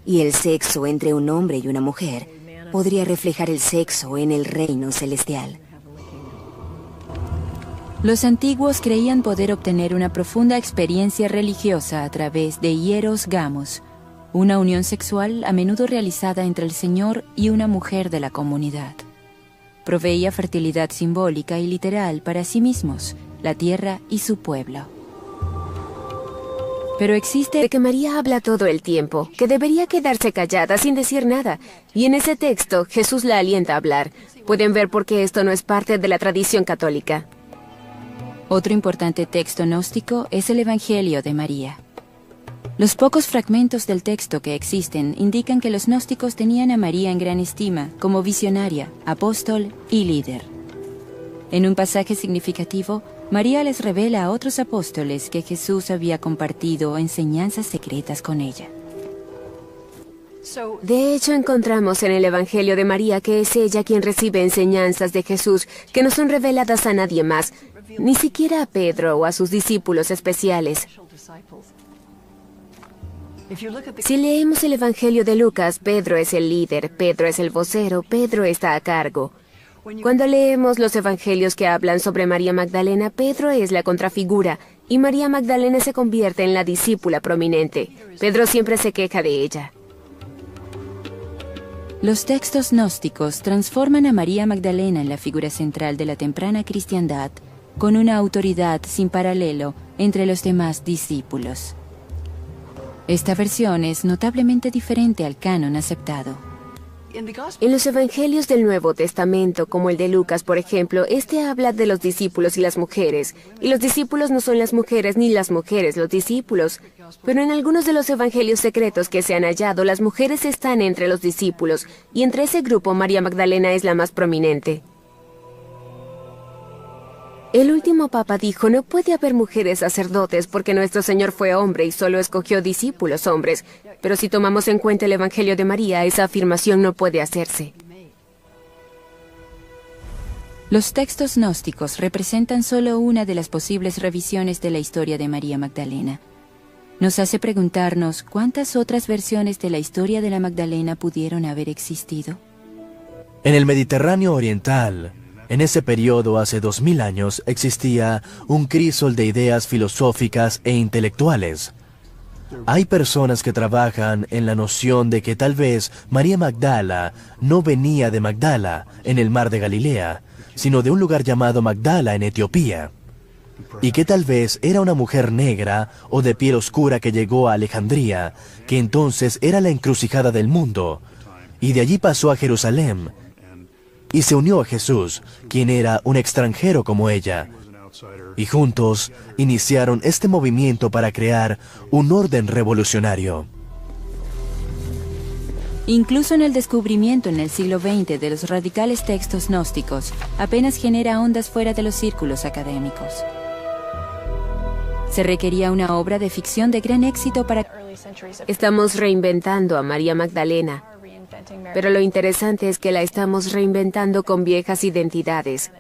D: Y el sexo entre un hombre y una mujer podría reflejar el sexo en el reino celestial.
A: Los antiguos creían poder obtener una profunda experiencia religiosa a través de hieros gamos, una unión sexual a menudo realizada entre el Señor y una mujer de la comunidad. Proveía fertilidad simbólica y literal para sí mismos, la tierra y su pueblo. Pero existe...
E: De que María habla todo el tiempo, que debería quedarse callada sin decir nada. Y en ese texto, Jesús la alienta a hablar. Pueden ver por qué esto no es parte de la tradición católica.
A: Otro importante texto gnóstico es el Evangelio de María. Los pocos fragmentos del texto que existen indican que los gnósticos tenían a María en gran estima como visionaria, apóstol y líder. En un pasaje significativo, María les revela a otros apóstoles que Jesús había compartido enseñanzas secretas con ella.
E: De hecho, encontramos en el Evangelio de María que es ella quien recibe enseñanzas de Jesús que no son reveladas a nadie más, ni siquiera a Pedro o a sus discípulos especiales. Si leemos el Evangelio de Lucas, Pedro es el líder, Pedro es el vocero, Pedro está a cargo. Cuando leemos los evangelios que hablan sobre María Magdalena, Pedro es la contrafigura y María Magdalena se convierte en la discípula prominente. Pedro siempre se queja de ella.
A: Los textos gnósticos transforman a María Magdalena en la figura central de la temprana cristiandad, con una autoridad sin paralelo entre los demás discípulos. Esta versión es notablemente diferente al canon aceptado.
E: En los evangelios del Nuevo Testamento, como el de Lucas, por ejemplo, este habla de los discípulos y las mujeres. Y los discípulos no son las mujeres ni las mujeres los discípulos. Pero en algunos de los evangelios secretos que se han hallado, las mujeres están entre los discípulos. Y entre ese grupo, María Magdalena es la más prominente. El último papa dijo, no puede haber mujeres sacerdotes porque nuestro Señor fue hombre y solo escogió discípulos hombres. Pero si tomamos en cuenta el Evangelio de María, esa afirmación no puede hacerse.
A: Los textos gnósticos representan solo una de las posibles revisiones de la historia de María Magdalena. Nos hace preguntarnos cuántas otras versiones de la historia de la Magdalena pudieron haber existido.
B: En el Mediterráneo oriental, en ese periodo hace 2000 años, existía un crisol de ideas filosóficas e intelectuales. Hay personas que trabajan en la noción de que tal vez María Magdala no venía de Magdala, en el mar de Galilea, sino de un lugar llamado Magdala, en Etiopía, y que tal vez era una mujer negra o de piel oscura que llegó a Alejandría, que entonces era la encrucijada del mundo, y de allí pasó a Jerusalén, y se unió a Jesús, quien era un extranjero como ella, y juntos iniciaron este movimiento para crear un orden revolucionario.
A: Incluso en el descubrimiento en el siglo XX de los radicales textos gnósticos, apenas genera ondas fuera de los círculos académicos. Se requería una obra de ficción de gran éxito para...
E: Estamos reinventando a María Magdalena, pero lo interesante es que la estamos reinventando con viejas identidades.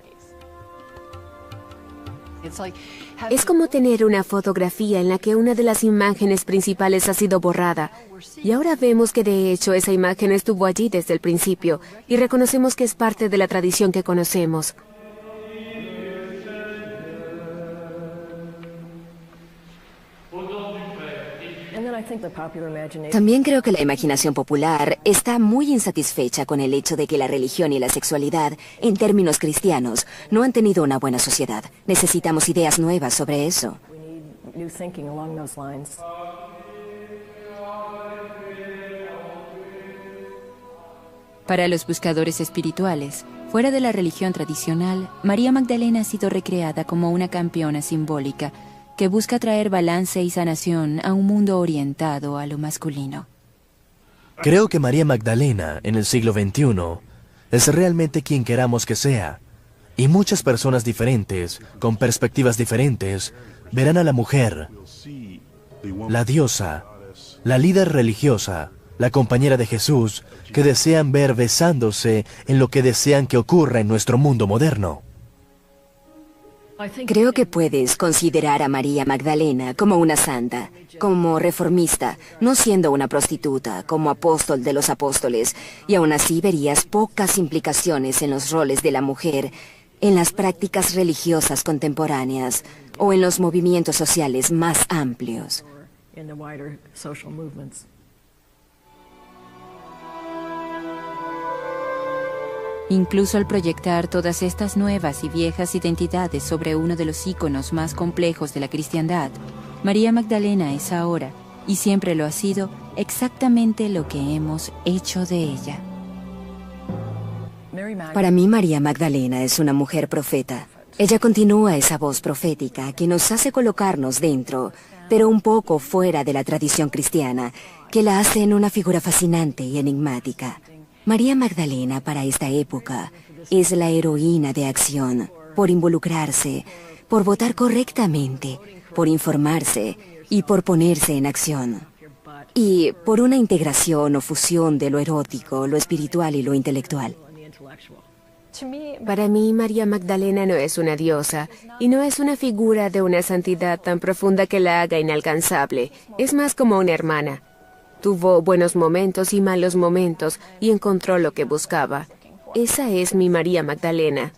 E: Es como tener una fotografía en la que una de las imágenes principales ha sido borrada, y ahora vemos que de hecho esa imagen estuvo allí desde el principio, y reconocemos que es parte de la tradición que conocemos.
D: También creo que la imaginación popular está muy insatisfecha con el hecho de que la religión y la sexualidad, en términos cristianos, no han tenido una buena sociedad. Necesitamos ideas nuevas sobre eso.
A: Para los buscadores espirituales, fuera de la religión tradicional, María Magdalena ha sido recreada como una campeona simbólica que busca traer balance y sanación a un mundo orientado a lo masculino.
B: Creo que María Magdalena, en el siglo XXI, es realmente quien queramos que sea. Y muchas personas diferentes, con perspectivas diferentes, verán a la mujer, la diosa, la líder religiosa, la compañera de Jesús, que desean ver besándose en lo que desean que ocurra en nuestro mundo moderno.
D: Creo que puedes considerar a María Magdalena como una santa, como reformista, no siendo una prostituta, como apóstol de los apóstoles, y aún así verías pocas implicaciones en los roles de la mujer, en las prácticas religiosas contemporáneas o en los movimientos sociales más amplios.
A: Incluso al proyectar todas estas nuevas y viejas identidades sobre uno de los íconos más complejos de la cristiandad, María Magdalena es ahora, y siempre lo ha sido, exactamente lo que hemos hecho de ella.
D: Para mí, María Magdalena es una mujer profeta. Ella continúa esa voz profética que nos hace colocarnos dentro, pero un poco fuera de la tradición cristiana, que la hace en una figura fascinante y enigmática. María Magdalena para esta época es la heroína de acción, por involucrarse, por votar correctamente, por informarse y por ponerse en acción. Y por una integración o fusión de lo erótico, lo espiritual y lo intelectual.
E: Para mí, María Magdalena no es una diosa, y no es una figura de una santidad tan profunda que la haga inalcanzable. Es más como una hermana. Tuvo buenos momentos y malos momentos y encontró lo que buscaba. Esa es mi María Magdalena.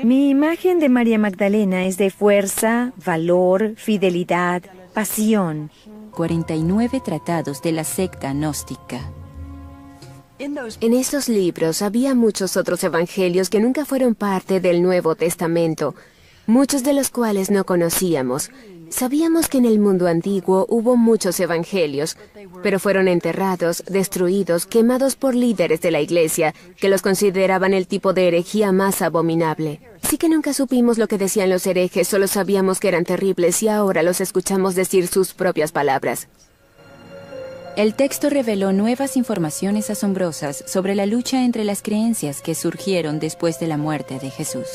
C: Mi imagen de María Magdalena es de fuerza, valor, fidelidad, pasión.
A: 49 tratados de la secta gnóstica.
E: En estos libros había muchos otros evangelios que nunca fueron parte del Nuevo Testamento, muchos de los cuales no conocíamos. Sabíamos que en el mundo antiguo hubo muchos evangelios, pero fueron enterrados, destruidos, quemados por líderes de la iglesia, que los consideraban el tipo de herejía más abominable. Sí que nunca supimos lo que decían los herejes, solo sabíamos que eran terribles y ahora los escuchamos decir sus propias palabras.
A: El texto reveló nuevas informaciones asombrosas sobre la lucha entre las creencias que surgieron después de la muerte de Jesús.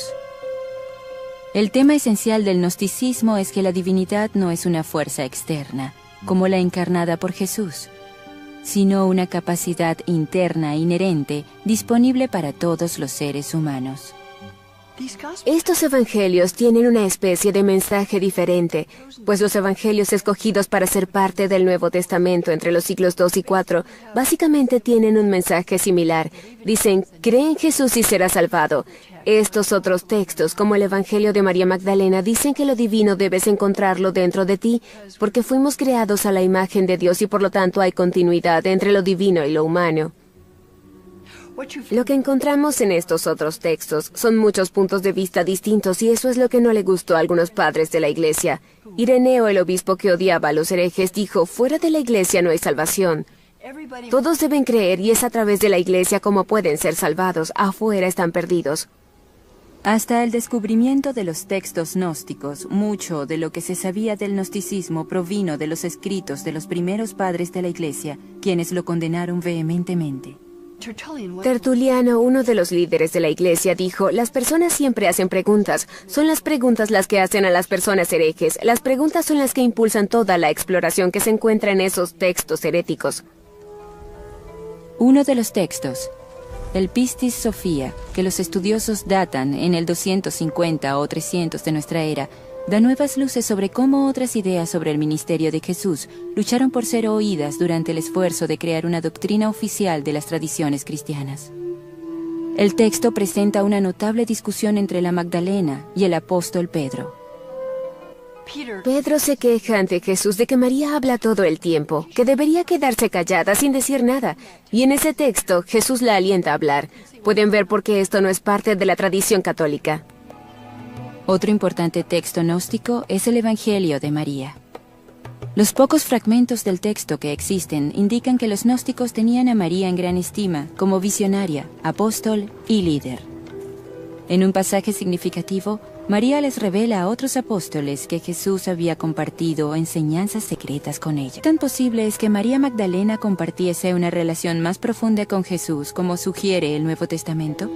A: El tema esencial del gnosticismo es que la divinidad no es una fuerza externa, como la encarnada por Jesús, sino una capacidad interna inherente disponible para todos los seres humanos.
E: Estos evangelios tienen una especie de mensaje diferente, pues los evangelios escogidos para ser parte del Nuevo Testamento entre los siglos II y IV básicamente tienen un mensaje similar. Dicen, cree en Jesús y serás salvado. Estos otros textos, como el Evangelio de María Magdalena, dicen que lo divino debes encontrarlo dentro de ti, porque fuimos creados a la imagen de Dios y por lo tanto hay continuidad entre lo divino y lo humano. Lo que encontramos en estos otros textos son muchos puntos de vista distintos y eso es lo que no le gustó a algunos padres de la iglesia. Ireneo, el obispo que odiaba a los herejes, dijo, fuera de la iglesia no hay salvación. Todos deben creer y es a través de la iglesia como pueden ser salvados, afuera están perdidos.
A: Hasta el descubrimiento de los textos gnósticos, mucho de lo que se sabía del gnosticismo provino de los escritos de los primeros padres de la Iglesia, quienes lo condenaron vehementemente.
E: Tertuliano, uno de los líderes de la Iglesia, dijo: las personas siempre hacen preguntas. Son las preguntas las que hacen a las personas herejes. Las preguntas son las que impulsan toda la exploración que se encuentra en esos textos heréticos.
A: Uno de los textos, el Pistis Sophia, que los estudiosos datan en el 250 o 300 de nuestra era, da nuevas luces sobre cómo otras ideas sobre el ministerio de Jesús lucharon por ser oídas durante el esfuerzo de crear una doctrina oficial de las tradiciones cristianas. El texto presenta una notable discusión entre la Magdalena y el apóstol Pedro.
E: Pedro se queja ante Jesús de que María habla todo el tiempo, que debería quedarse callada sin decir nada. Y en ese texto, Jesús la alienta a hablar. Pueden ver por qué esto no es parte de la tradición católica.
A: Otro importante texto gnóstico es el Evangelio de María. Los pocos fragmentos del texto que existen indican que los gnósticos tenían a María en gran estima como visionaria, apóstol y líder. En un pasaje significativo, María les revela a otros apóstoles que Jesús había compartido enseñanzas secretas con ella. ¿Tan posible es que María Magdalena compartiese una relación más profunda con Jesús, como sugiere el Nuevo Testamento?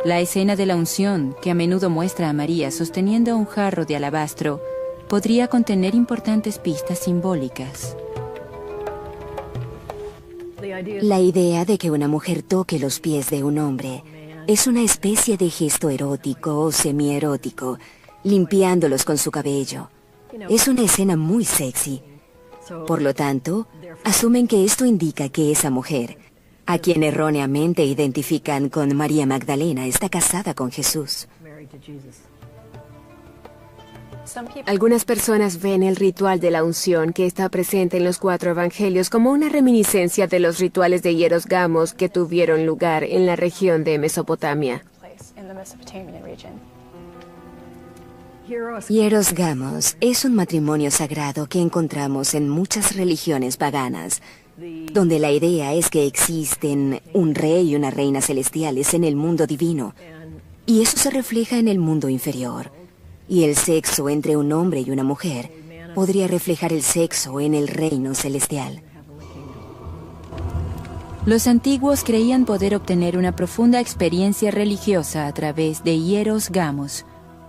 A: La escena de la unción, que a menudo muestra a María sosteniendo un jarro de alabastro, podría contener importantes pistas simbólicas.
D: La idea de que una mujer toque los pies de un hombre es una especie de gesto erótico o semierótico, limpiándolos con su cabello. Es una escena muy sexy. Por lo tanto, asumen que esto indica que esa mujer, a quien erróneamente identifican con María Magdalena, está casada con Jesús.
E: Algunas personas ven el ritual de la unción que está presente en los 4 evangelios como una reminiscencia de los rituales de hieros gamos que tuvieron lugar en la región de Mesopotamia.
D: Hieros gamos es un matrimonio sagrado que encontramos en muchas religiones paganas, donde la idea es que existen un rey y una reina celestiales en el mundo divino, y eso se refleja en el mundo inferior. Y el sexo entre un hombre y una mujer podría reflejar el sexo en el reino celestial.
A: Los antiguos creían poder obtener una profunda experiencia religiosa a través de hieros gamos,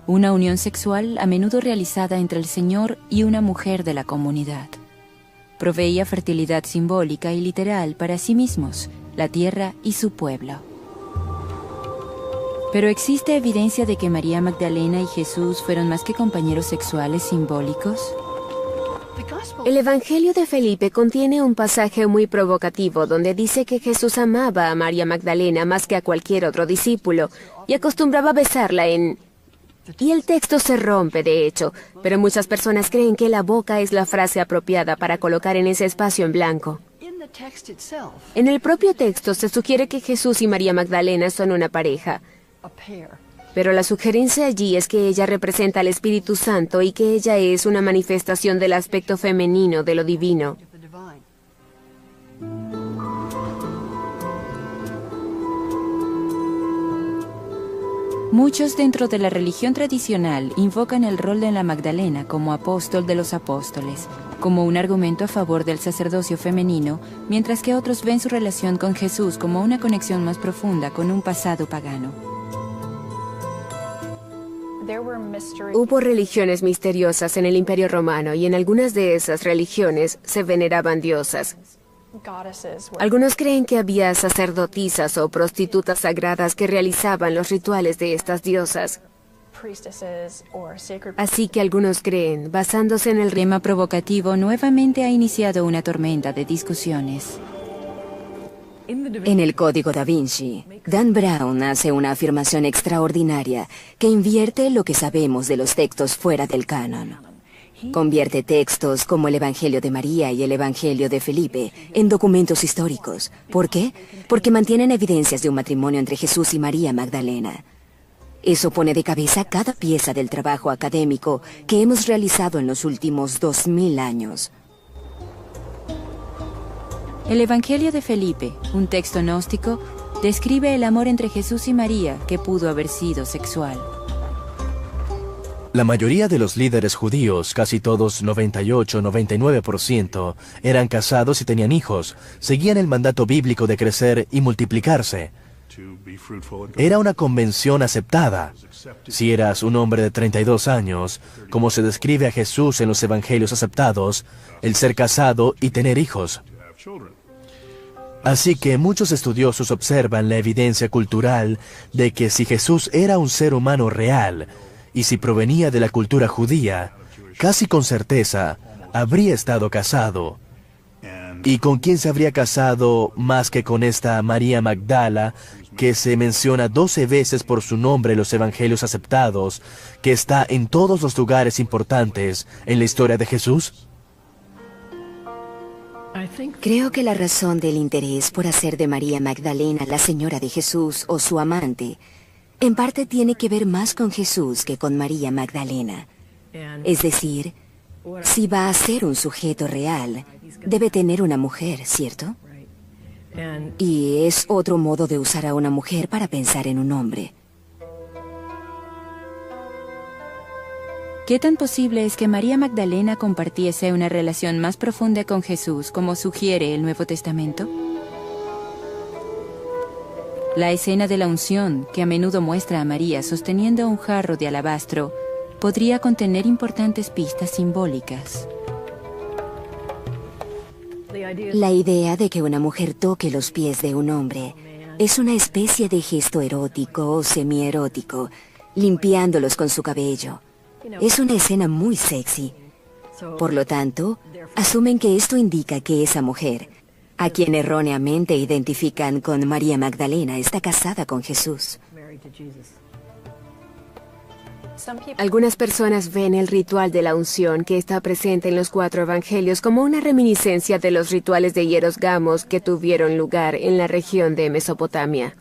A: una unión sexual a menudo realizada entre el Señor y una mujer de la comunidad. Proveía fertilidad simbólica y literal para sí mismos, la tierra y su pueblo. Pero ¿existe evidencia de que María Magdalena y Jesús fueron más que compañeros sexuales simbólicos?
E: El Evangelio de Felipe contiene un pasaje muy provocativo donde dice que Jesús amaba a María Magdalena más que a cualquier otro discípulo y acostumbraba a besarla en... Y el texto se rompe, de hecho, pero muchas personas creen que la boca es la frase apropiada para colocar en ese espacio en blanco. En el propio texto se sugiere que Jesús y María Magdalena son una pareja. Pero la sugerencia allí es que ella representa al Espíritu Santo y que ella es una manifestación del aspecto femenino de lo divino.
A: Muchos dentro de la religión tradicional invocan el rol de la Magdalena como apóstol de los apóstoles, como un argumento a favor del sacerdocio femenino, mientras que otros ven su relación con Jesús como una conexión más profunda con un pasado pagano.
E: Hubo religiones misteriosas en el Imperio Romano y en algunas de esas religiones se veneraban diosas. Algunos creen que había sacerdotisas o prostitutas sagradas que realizaban los rituales de estas diosas. Así que algunos creen, basándose en el
A: tema provocativo, nuevamente ha iniciado una tormenta de discusiones.
D: En el Código da Vinci, Dan Brown hace una afirmación extraordinaria que invierte lo que sabemos de los textos fuera del canon. Convierte textos como el Evangelio de María y el Evangelio de Felipe en documentos históricos. ¿Por qué? Porque mantienen evidencias de un matrimonio entre Jesús y María Magdalena. Eso pone de cabeza cada pieza del trabajo académico que hemos realizado en los últimos 2000 años.
A: El Evangelio de Felipe, un texto gnóstico, describe el amor entre Jesús y María que pudo haber sido sexual.
B: La mayoría de los líderes judíos, casi todos 98-99%, eran casados y tenían hijos, seguían el mandato bíblico de crecer y multiplicarse. Era una convención aceptada. Si eras un hombre de 32 años, como se describe a Jesús en los evangelios aceptados, el ser casado y tener hijos. Así que muchos estudiosos observan la evidencia cultural de que si Jesús era un ser humano real, y si provenía de la cultura judía, casi con certeza habría estado casado. ¿Y con quién se habría casado más que con esta María Magdala, que se menciona 12 veces por su nombre en los evangelios aceptados, que está en todos los lugares importantes en la historia de Jesús?
D: Creo que la razón del interés por hacer de María Magdalena la señora de Jesús o su amante, en parte tiene que ver más con Jesús que con María Magdalena. Es decir, si va a ser un sujeto real, debe tener una mujer, ¿cierto? Y es otro modo de usar a una mujer para pensar en un hombre.
A: ¿Qué tan posible es que María Magdalena compartiese una relación más profunda con Jesús, como sugiere el Nuevo Testamento? La escena de la unción, que a menudo muestra a María sosteniendo un jarro de alabastro, podría contener importantes pistas simbólicas.
D: La idea de que una mujer toque los pies de un hombre es una especie de gesto erótico o semierótico, limpiándolos con su cabello. Es una escena muy sexy. Por lo tanto, asumen que esto indica que esa mujer, a quien erróneamente identifican con María Magdalena, está casada con Jesús.
E: Algunas personas ven el ritual de la unción que está presente en los 4 evangelios como una reminiscencia de los rituales de hieros gamos que tuvieron lugar en la región de Mesopotamia.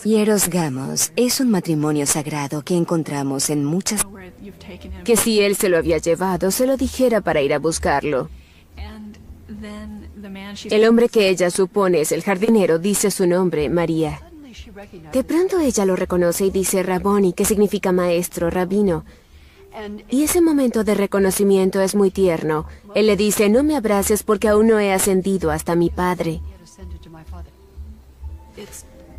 D: Hieros gamos es un matrimonio sagrado que encontramos en muchas...
E: Que si él se lo había llevado, se lo dijera para ir a buscarlo. El hombre que ella supone es el jardinero dice su nombre, María. De pronto ella lo reconoce y dice Raboni, que significa maestro, rabino. Y ese momento de reconocimiento es muy tierno. Él le dice, no me abraces porque aún no he ascendido hasta mi Padre.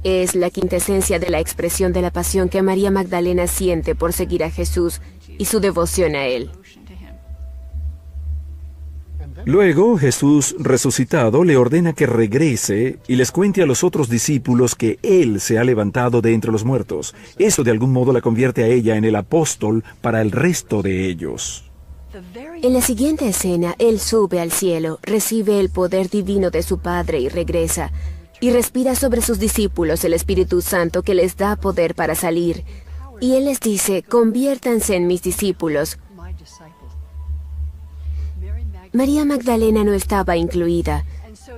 E: Es la quintesencia de la expresión de la pasión que María Magdalena siente por seguir a Jesús y su devoción a Él.
F: Luego, Jesús resucitado le ordena que regrese y les cuente a los otros discípulos que Él se ha levantado de entre los muertos. Eso de algún modo la convierte a ella en el apóstol para el resto de ellos.
E: En la siguiente escena, Él sube al cielo, recibe el poder divino de su Padre y regresa, y respira sobre sus discípulos el Espíritu Santo que les da poder para salir. Y Él les dice, conviértanse en mis discípulos. María Magdalena no estaba incluida,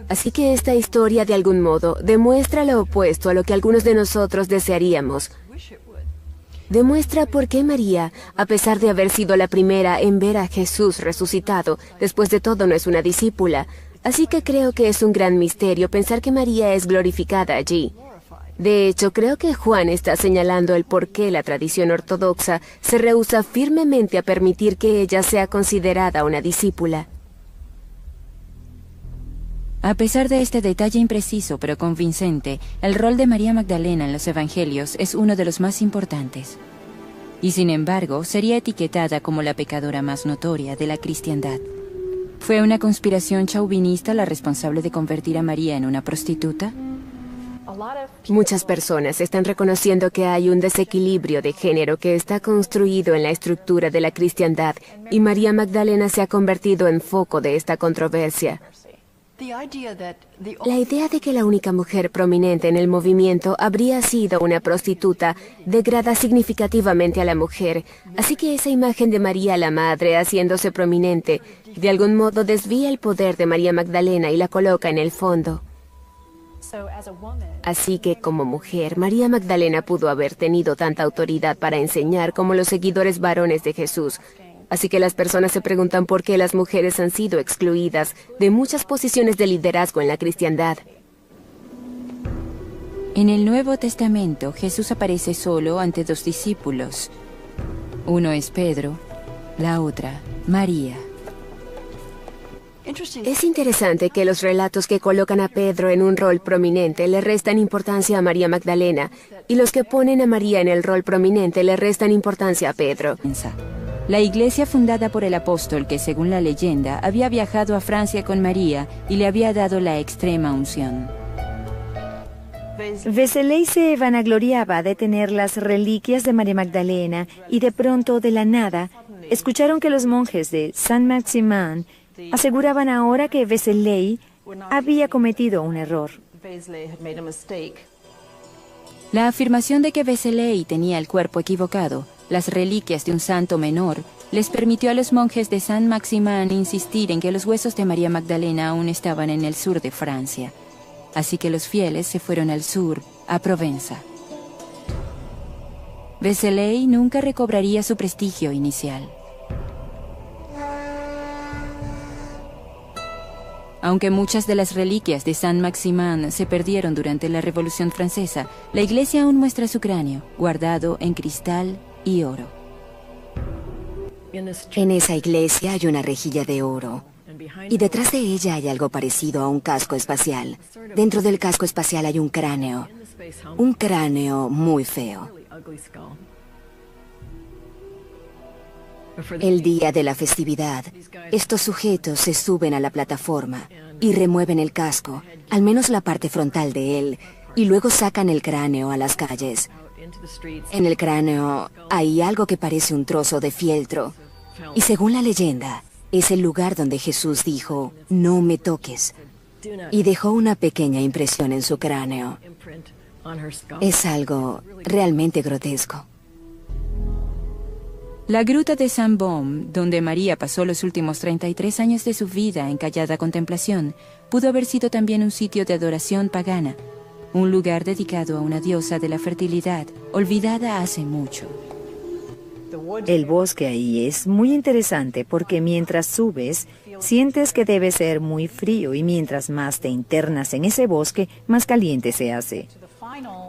E: así que esta historia de algún modo demuestra lo opuesto a lo que algunos de nosotros desearíamos. Demuestra por qué María, a pesar de haber sido la primera en ver a Jesús resucitado, después de todo no es una discípula. Así que creo que es un gran misterio pensar que María es glorificada allí. De hecho, creo que Juan está señalando el por qué la tradición ortodoxa se rehúsa firmemente a permitir que ella sea considerada una discípula.
A: A pesar de este detalle impreciso pero convincente, el rol de María Magdalena en los evangelios es uno de los más importantes. Y sin embargo, sería etiquetada como la pecadora más notoria de la cristiandad. ¿Fue una conspiración chauvinista la responsable de convertir a María en una prostituta?
E: Muchas personas están reconociendo que hay un desequilibrio de género que está construido en la estructura de la cristiandad y María Magdalena se ha convertido en foco de esta controversia. La idea de que la única mujer prominente en el movimiento habría sido una prostituta degrada significativamente a la mujer, así que esa imagen de María la Madre haciéndose prominente de algún modo desvía el poder de María Magdalena y la coloca en el fondo. Así que como mujer, María Magdalena pudo haber tenido tanta autoridad para enseñar como los seguidores varones de Jesús. Así que las personas se preguntan por qué las mujeres han sido excluidas de muchas posiciones de liderazgo en la cristiandad.
A: En el Nuevo Testamento, Jesús aparece solo ante dos discípulos. Uno es Pedro, la otra, María.
E: Es interesante que los relatos que colocan a Pedro en un rol prominente le restan importancia a María Magdalena, y los que ponen a María en el rol prominente le restan importancia a Pedro.
A: La iglesia fundada por el apóstol que, según la leyenda, había viajado a Francia con María y le había dado la extrema unción.
C: Vézelay se vanagloriaba de tener las reliquias de María Magdalena y de pronto, de la nada, escucharon que los monjes de Saint-Maximin aseguraban ahora que Vézelay había cometido un error.
A: La afirmación de que Vézelay tenía el cuerpo equivocado, las reliquias de un santo menor, les permitió a los monjes de Saint-Maximin insistir en que los huesos de María Magdalena aún estaban en el sur de Francia. Así que los fieles se fueron al sur, a Provenza. Vézelay nunca recobraría su prestigio inicial. Aunque muchas de las reliquias de Saint-Maximin se perdieron durante la Revolución Francesa, la iglesia aún muestra su cráneo, guardado en cristal y oro.
D: En esa iglesia hay una rejilla de oro. Y detrás de ella hay algo parecido a un casco espacial. Dentro del casco espacial hay un cráneo. Un cráneo muy feo. El día de la festividad, estos sujetos se suben a la plataforma y remueven el casco, al menos la parte frontal de él, y luego sacan el cráneo a las calles. En el cráneo hay algo que parece un trozo de fieltro, y según la leyenda, es el lugar donde Jesús dijo, "No me toques", y dejó una pequeña impresión en su cráneo. Es algo realmente grotesco.
A: La gruta de Saint-Baume, donde María pasó los últimos 33 años de su vida en callada contemplación, pudo haber sido también un sitio de adoración pagana, un lugar dedicado a una diosa de la fertilidad, olvidada hace mucho.
C: El bosque ahí es muy interesante porque mientras subes, sientes que debe ser muy frío y mientras más te internas en ese bosque, más caliente se hace.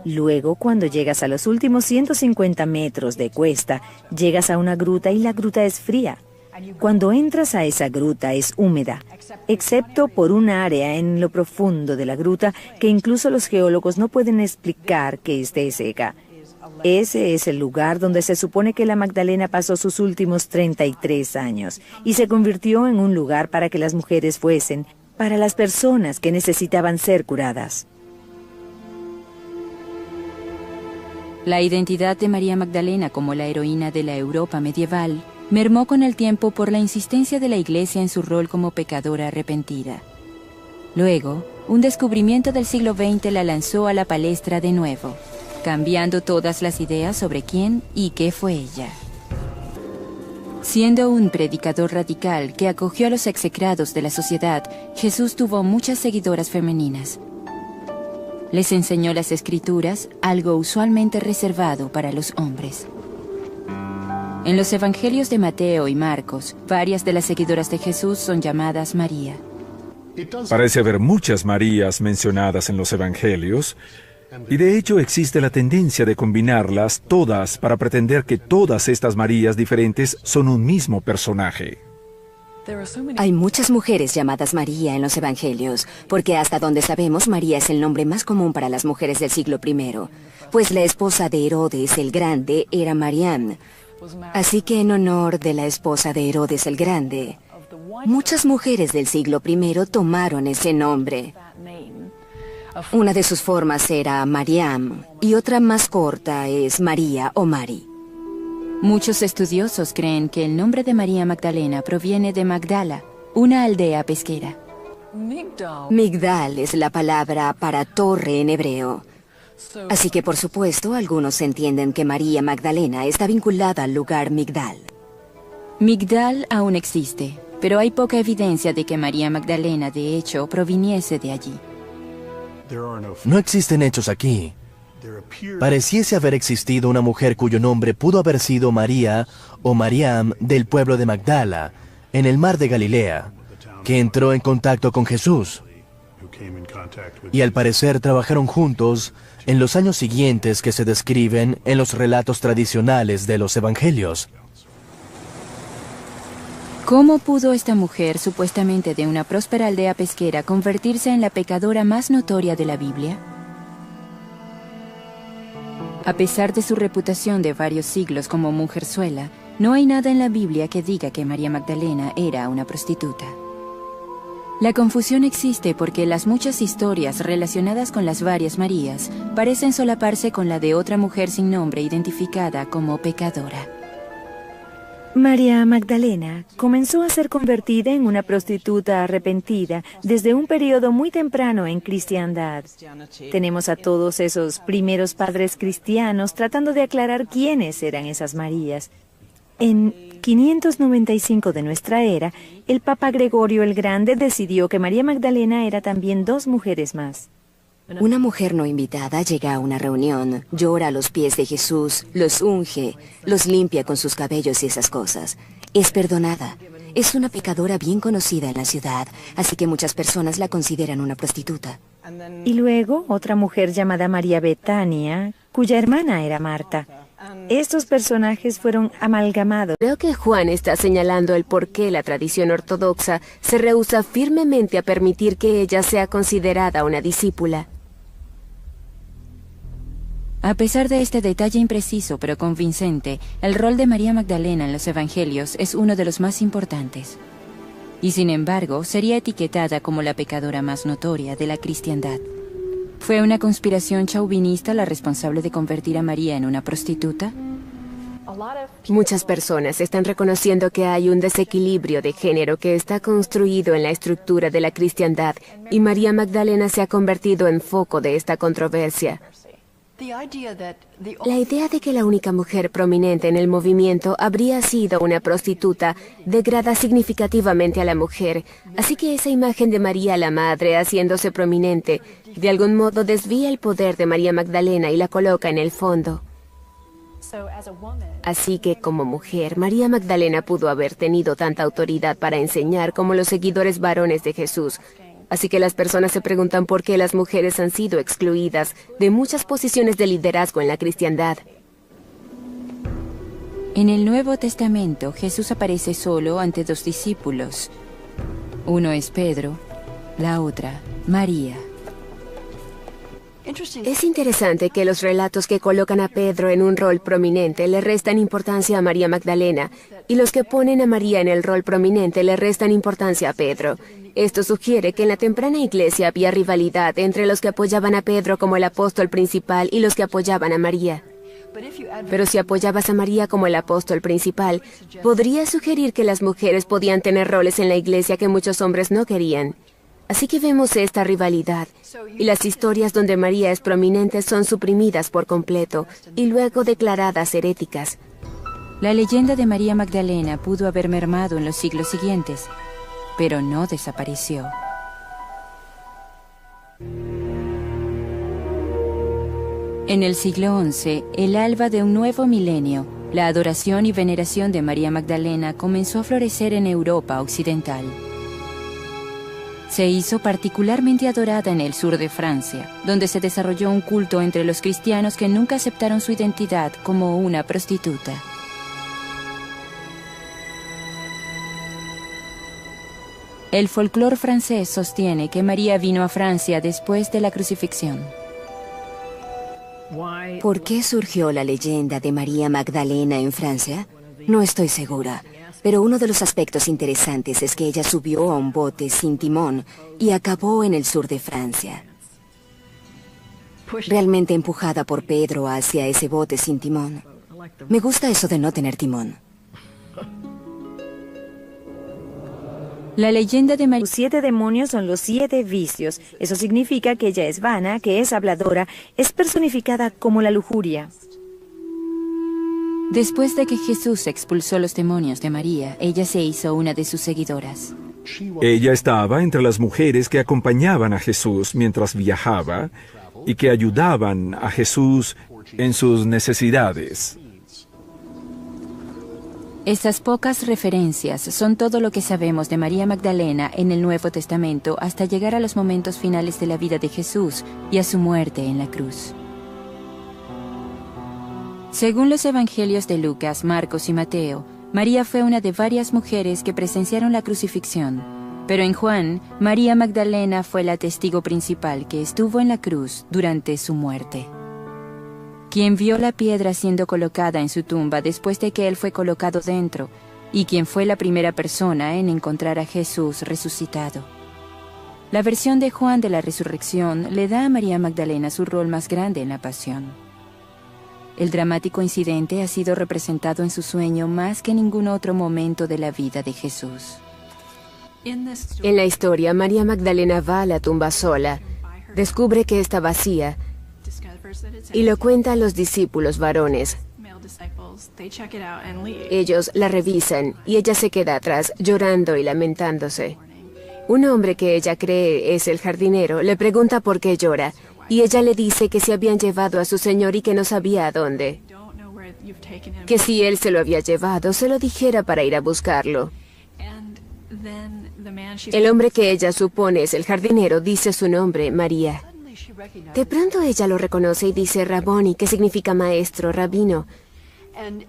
C: Luego, cuando llegas a los últimos 150 metros de cuesta, llegas a una gruta y la gruta es fría. Cuando entras a esa gruta es húmeda, excepto por un área en lo profundo de la gruta que incluso los geólogos no pueden explicar que esté seca. Ese es el lugar donde se supone que la Magdalena pasó sus últimos 33 años y se convirtió en un lugar para que las mujeres fuesen, para las personas que necesitaban ser curadas.
A: La identidad de María Magdalena como la heroína de la Europa medieval mermó con el tiempo por la insistencia de la Iglesia en su rol como pecadora arrepentida. Luego, un descubrimiento del siglo XX la lanzó a la palestra de nuevo, cambiando todas las ideas sobre quién y qué fue ella. Siendo un predicador radical que acogió a los execrados de la sociedad, Jesús tuvo muchas seguidoras femeninas. Les enseñó las Escrituras, algo usualmente reservado para los hombres. En los evangelios de Mateo y Marcos, varias de las seguidoras de Jesús son llamadas María.
F: Parece haber muchas Marías mencionadas en los evangelios, y de hecho existe la tendencia de combinarlas todas para pretender que todas estas Marías diferentes son un mismo personaje.
D: Hay muchas mujeres llamadas María en los evangelios, porque hasta donde sabemos María es el nombre más común para las mujeres del siglo I, pues la esposa de Herodes el Grande era Mariam. Así que en honor de la esposa de Herodes el Grande, muchas mujeres del siglo I tomaron ese nombre. Una de sus formas era Mariam y otra más corta es María o Mari.
A: Muchos estudiosos creen que el nombre de María Magdalena proviene de Magdala, una aldea pesquera.
D: Migdal es la palabra para torre en hebreo. Así que, por supuesto, algunos entienden que María Magdalena está vinculada al lugar Migdal.
A: Migdal aún existe, pero hay poca evidencia de que María Magdalena, de hecho, proviniese de allí.
B: No existen hechos aquí. pareciese haber existido una mujer cuyo nombre pudo haber sido María o Mariam del pueblo de Magdala, en el mar de Galilea, que entró en contacto con Jesús. Y al parecer trabajaron juntos en los años siguientes que se describen en los relatos tradicionales de los evangelios.
A: ¿Cómo pudo esta mujer, supuestamente de una próspera aldea pesquera, convertirse en la pecadora más notoria de la Biblia? A pesar de su reputación de varios siglos como mujerzuela, no hay nada en la Biblia que diga que María Magdalena era una prostituta. La confusión existe porque las muchas historias relacionadas con las varias Marías parecen solaparse con la de otra mujer sin nombre identificada como pecadora.
C: María Magdalena comenzó a ser convertida en una prostituta arrepentida desde un periodo muy temprano en cristiandad. Tenemos a todos esos primeros padres cristianos tratando de aclarar quiénes eran esas Marías. En 595 de nuestra era, el Papa Gregorio el Grande decidió que María Magdalena era también dos mujeres más.
D: Una mujer no invitada llega a una reunión, llora a los pies de Jesús, los unge, los limpia con sus cabellos y esas cosas. Es perdonada. Es una pecadora bien conocida en la ciudad, así que muchas personas la consideran una prostituta.
C: Y luego, otra mujer llamada María Betania, cuya hermana era Marta. Estos personajes fueron amalgamados.
E: Creo que Juan está señalando el por qué la tradición ortodoxa se rehúsa firmemente a permitir que ella sea considerada una discípula.
A: A pesar de este detalle impreciso pero convincente, el rol de María Magdalena en los evangelios es uno de los más importantes. Y sin embargo, sería etiquetada como la pecadora más notoria de la cristiandad. ¿Fue una conspiración chauvinista la responsable de convertir a María en una prostituta?
E: Muchas personas están reconociendo que hay un desequilibrio de género que está construido en la estructura de la cristiandad, y María Magdalena se ha convertido en foco de esta controversia. La idea de que la única mujer prominente en el movimiento habría sido una prostituta degrada significativamente a la mujer, así que esa imagen de María la Madre haciéndose prominente de algún modo desvía el poder de María Magdalena y la coloca en el fondo. Así que como mujer, María Magdalena pudo haber tenido tanta autoridad para enseñar como los seguidores varones de Jesús. Así que las personas se preguntan por qué las mujeres han sido excluidas de muchas posiciones de liderazgo en la cristiandad.
A: En el Nuevo Testamento, Jesús aparece solo ante dos discípulos. Uno es Pedro, la otra, María.
E: Es interesante que los relatos que colocan a Pedro en un rol prominente le restan importancia a María Magdalena, y los que ponen a María en el rol prominente le restan importancia a Pedro. Esto sugiere que en la temprana iglesia había rivalidad entre los que apoyaban a Pedro como el apóstol principal y los que apoyaban a María. Pero si apoyabas a María como el apóstol principal, podría sugerir que las mujeres podían tener roles en la iglesia que muchos hombres no querían. Así que vemos esta rivalidad, y las historias donde María es prominente son suprimidas por completo y luego declaradas heréticas.
A: La leyenda de María Magdalena pudo haber mermado en los siglos siguientes, pero no desapareció. En el siglo XI, el alba de un nuevo milenio, la adoración y veneración de María Magdalena comenzó a florecer en Europa occidental. Se hizo particularmente adorada en el sur de Francia, donde se desarrolló un culto entre los cristianos que nunca aceptaron su identidad como una prostituta. El folclore francés sostiene que María vino a Francia después de la crucifixión.
D: ¿Por qué surgió la leyenda de María Magdalena en Francia? No estoy segura, pero uno de los aspectos interesantes es que ella subió a un bote sin timón y acabó en el sur de Francia. Realmente empujada por Pedro hacia ese bote sin timón. Me gusta eso de no tener timón.
A: La leyenda de María...
C: Los 7 demonios son los 7 vicios. Eso significa que ella es vana, que es habladora, es personificada como la lujuria.
A: Después de que Jesús expulsó los demonios de María, ella se hizo una de sus seguidoras.
F: Ella estaba entre las mujeres que acompañaban a Jesús mientras viajaba, y que ayudaban a Jesús en sus necesidades.
A: Estas pocas referencias son todo lo que sabemos de María Magdalena en el Nuevo Testamento hasta llegar a los momentos finales de la vida de Jesús y a su muerte en la cruz. Según los evangelios de Lucas, Marcos y Mateo, María fue una de varias mujeres que presenciaron la crucifixión, pero en Juan, María Magdalena fue la testigo principal que estuvo en la cruz durante su muerte. Quien vio la piedra siendo colocada en su tumba después de que él fue colocado dentro, y quien fue la primera persona en encontrar a Jesús resucitado. La versión de Juan de la resurrección le da a María Magdalena su rol más grande en la pasión. El dramático incidente ha sido representado en su sueño más que en ningún otro momento de la vida de Jesús.
E: En la historia, María Magdalena va a la tumba sola, descubre que está vacía y lo cuenta a los discípulos varones. Ellos la revisan y ella se queda atrás llorando y lamentándose. Un hombre que ella cree es el jardinero le pregunta por qué llora y ella le dice que se habían llevado a su señor y que no sabía a dónde. Que si él se lo había llevado, se lo dijera para ir a buscarlo. El hombre que ella supone es el jardinero dice su nombre, María. De pronto ella lo reconoce y dice Raboni, que significa maestro, rabino.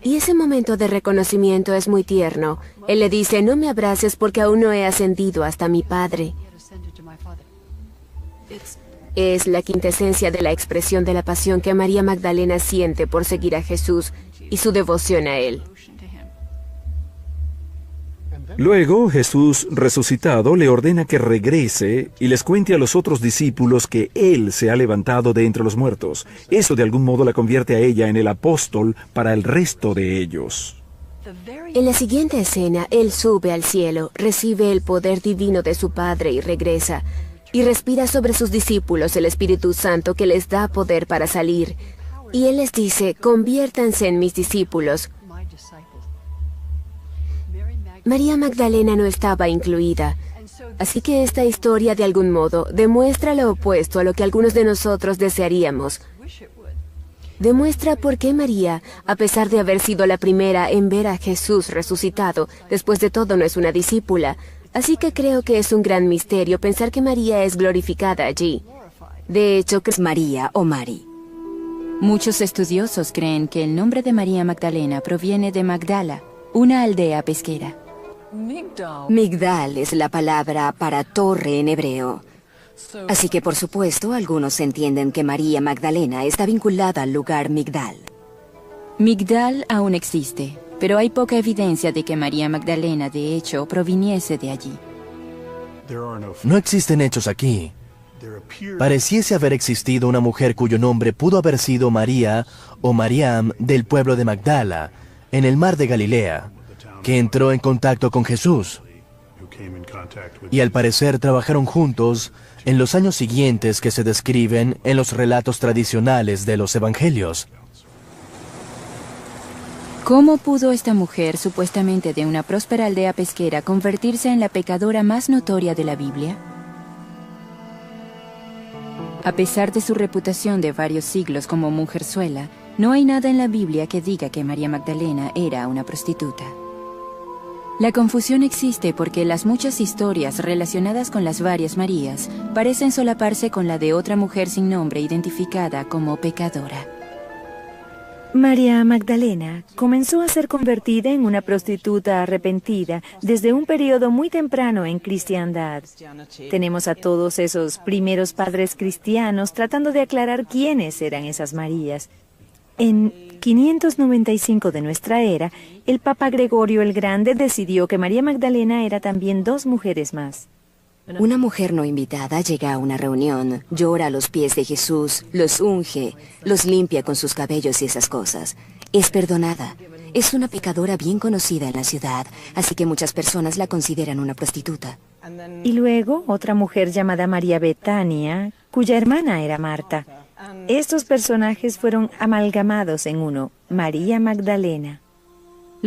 E: Y ese momento de reconocimiento es muy tierno. Él le dice, no me abraces porque aún no he ascendido hasta mi Padre. Es la quintesencia de la expresión de la pasión que María Magdalena siente por seguir a Jesús y su devoción a Él.
F: Luego, Jesús resucitado le ordena que regrese y les cuente a los otros discípulos que Él se ha levantado de entre los muertos. Eso de algún modo la convierte a ella en el apóstol para el resto de ellos.
E: En la siguiente escena, Él sube al cielo, recibe el poder divino de su Padre y regresa, y respira sobre sus discípulos el Espíritu Santo que les da poder para salir. Y Él les dice, conviértanse en mis discípulos. María Magdalena no estaba incluida, así que esta historia de algún modo demuestra lo opuesto a lo que algunos de nosotros desearíamos. Demuestra por qué María, a pesar de haber sido la primera en ver a Jesús resucitado, después de todo no es una discípula. Así que creo que es un gran misterio pensar que María es glorificada allí. De hecho, que es María o Mari.
A: Muchos estudiosos creen que el nombre de María Magdalena proviene de Magdala, una aldea pesquera.
D: Migdal es la palabra para torre en hebreo. Así que, por supuesto, algunos entienden que María Magdalena está vinculada al lugar Migdal.
A: Migdal aún existe, pero hay poca evidencia de que María Magdalena, de hecho, proviniese de allí.
B: No existen hechos aquí. Pareciese haber existido una mujer cuyo nombre pudo haber sido María o Mariam del pueblo de Magdala, en el mar de Galilea, que entró en contacto con Jesús. Y al parecer trabajaron juntos en los años siguientes que se describen en los relatos tradicionales de los evangelios.
A: ¿Cómo pudo esta mujer, supuestamente de una próspera aldea pesquera, convertirse en la pecadora más notoria de la Biblia? A pesar de su reputación de varios siglos como mujerzuela, no hay nada en la Biblia que diga que María Magdalena era una prostituta. La confusión existe porque las muchas historias relacionadas con las varias Marías parecen solaparse con la de otra mujer sin nombre identificada como pecadora.
C: María Magdalena comenzó a ser convertida en una prostituta arrepentida desde un periodo muy temprano en cristiandad. Tenemos a todos esos primeros padres cristianos tratando de aclarar quiénes eran esas Marías. En 595 de nuestra era, el Papa Gregorio el Grande decidió que María Magdalena era también dos mujeres más.
D: Una mujer no invitada llega a una reunión, llora a los pies de Jesús, los unge, los limpia con sus cabellos y esas cosas. Es perdonada. Es una pecadora bien conocida en la ciudad, así que muchas personas la consideran una prostituta.
C: Y luego, otra mujer llamada María Betania, cuya hermana era Marta. Estos personajes fueron amalgamados en uno, María Magdalena.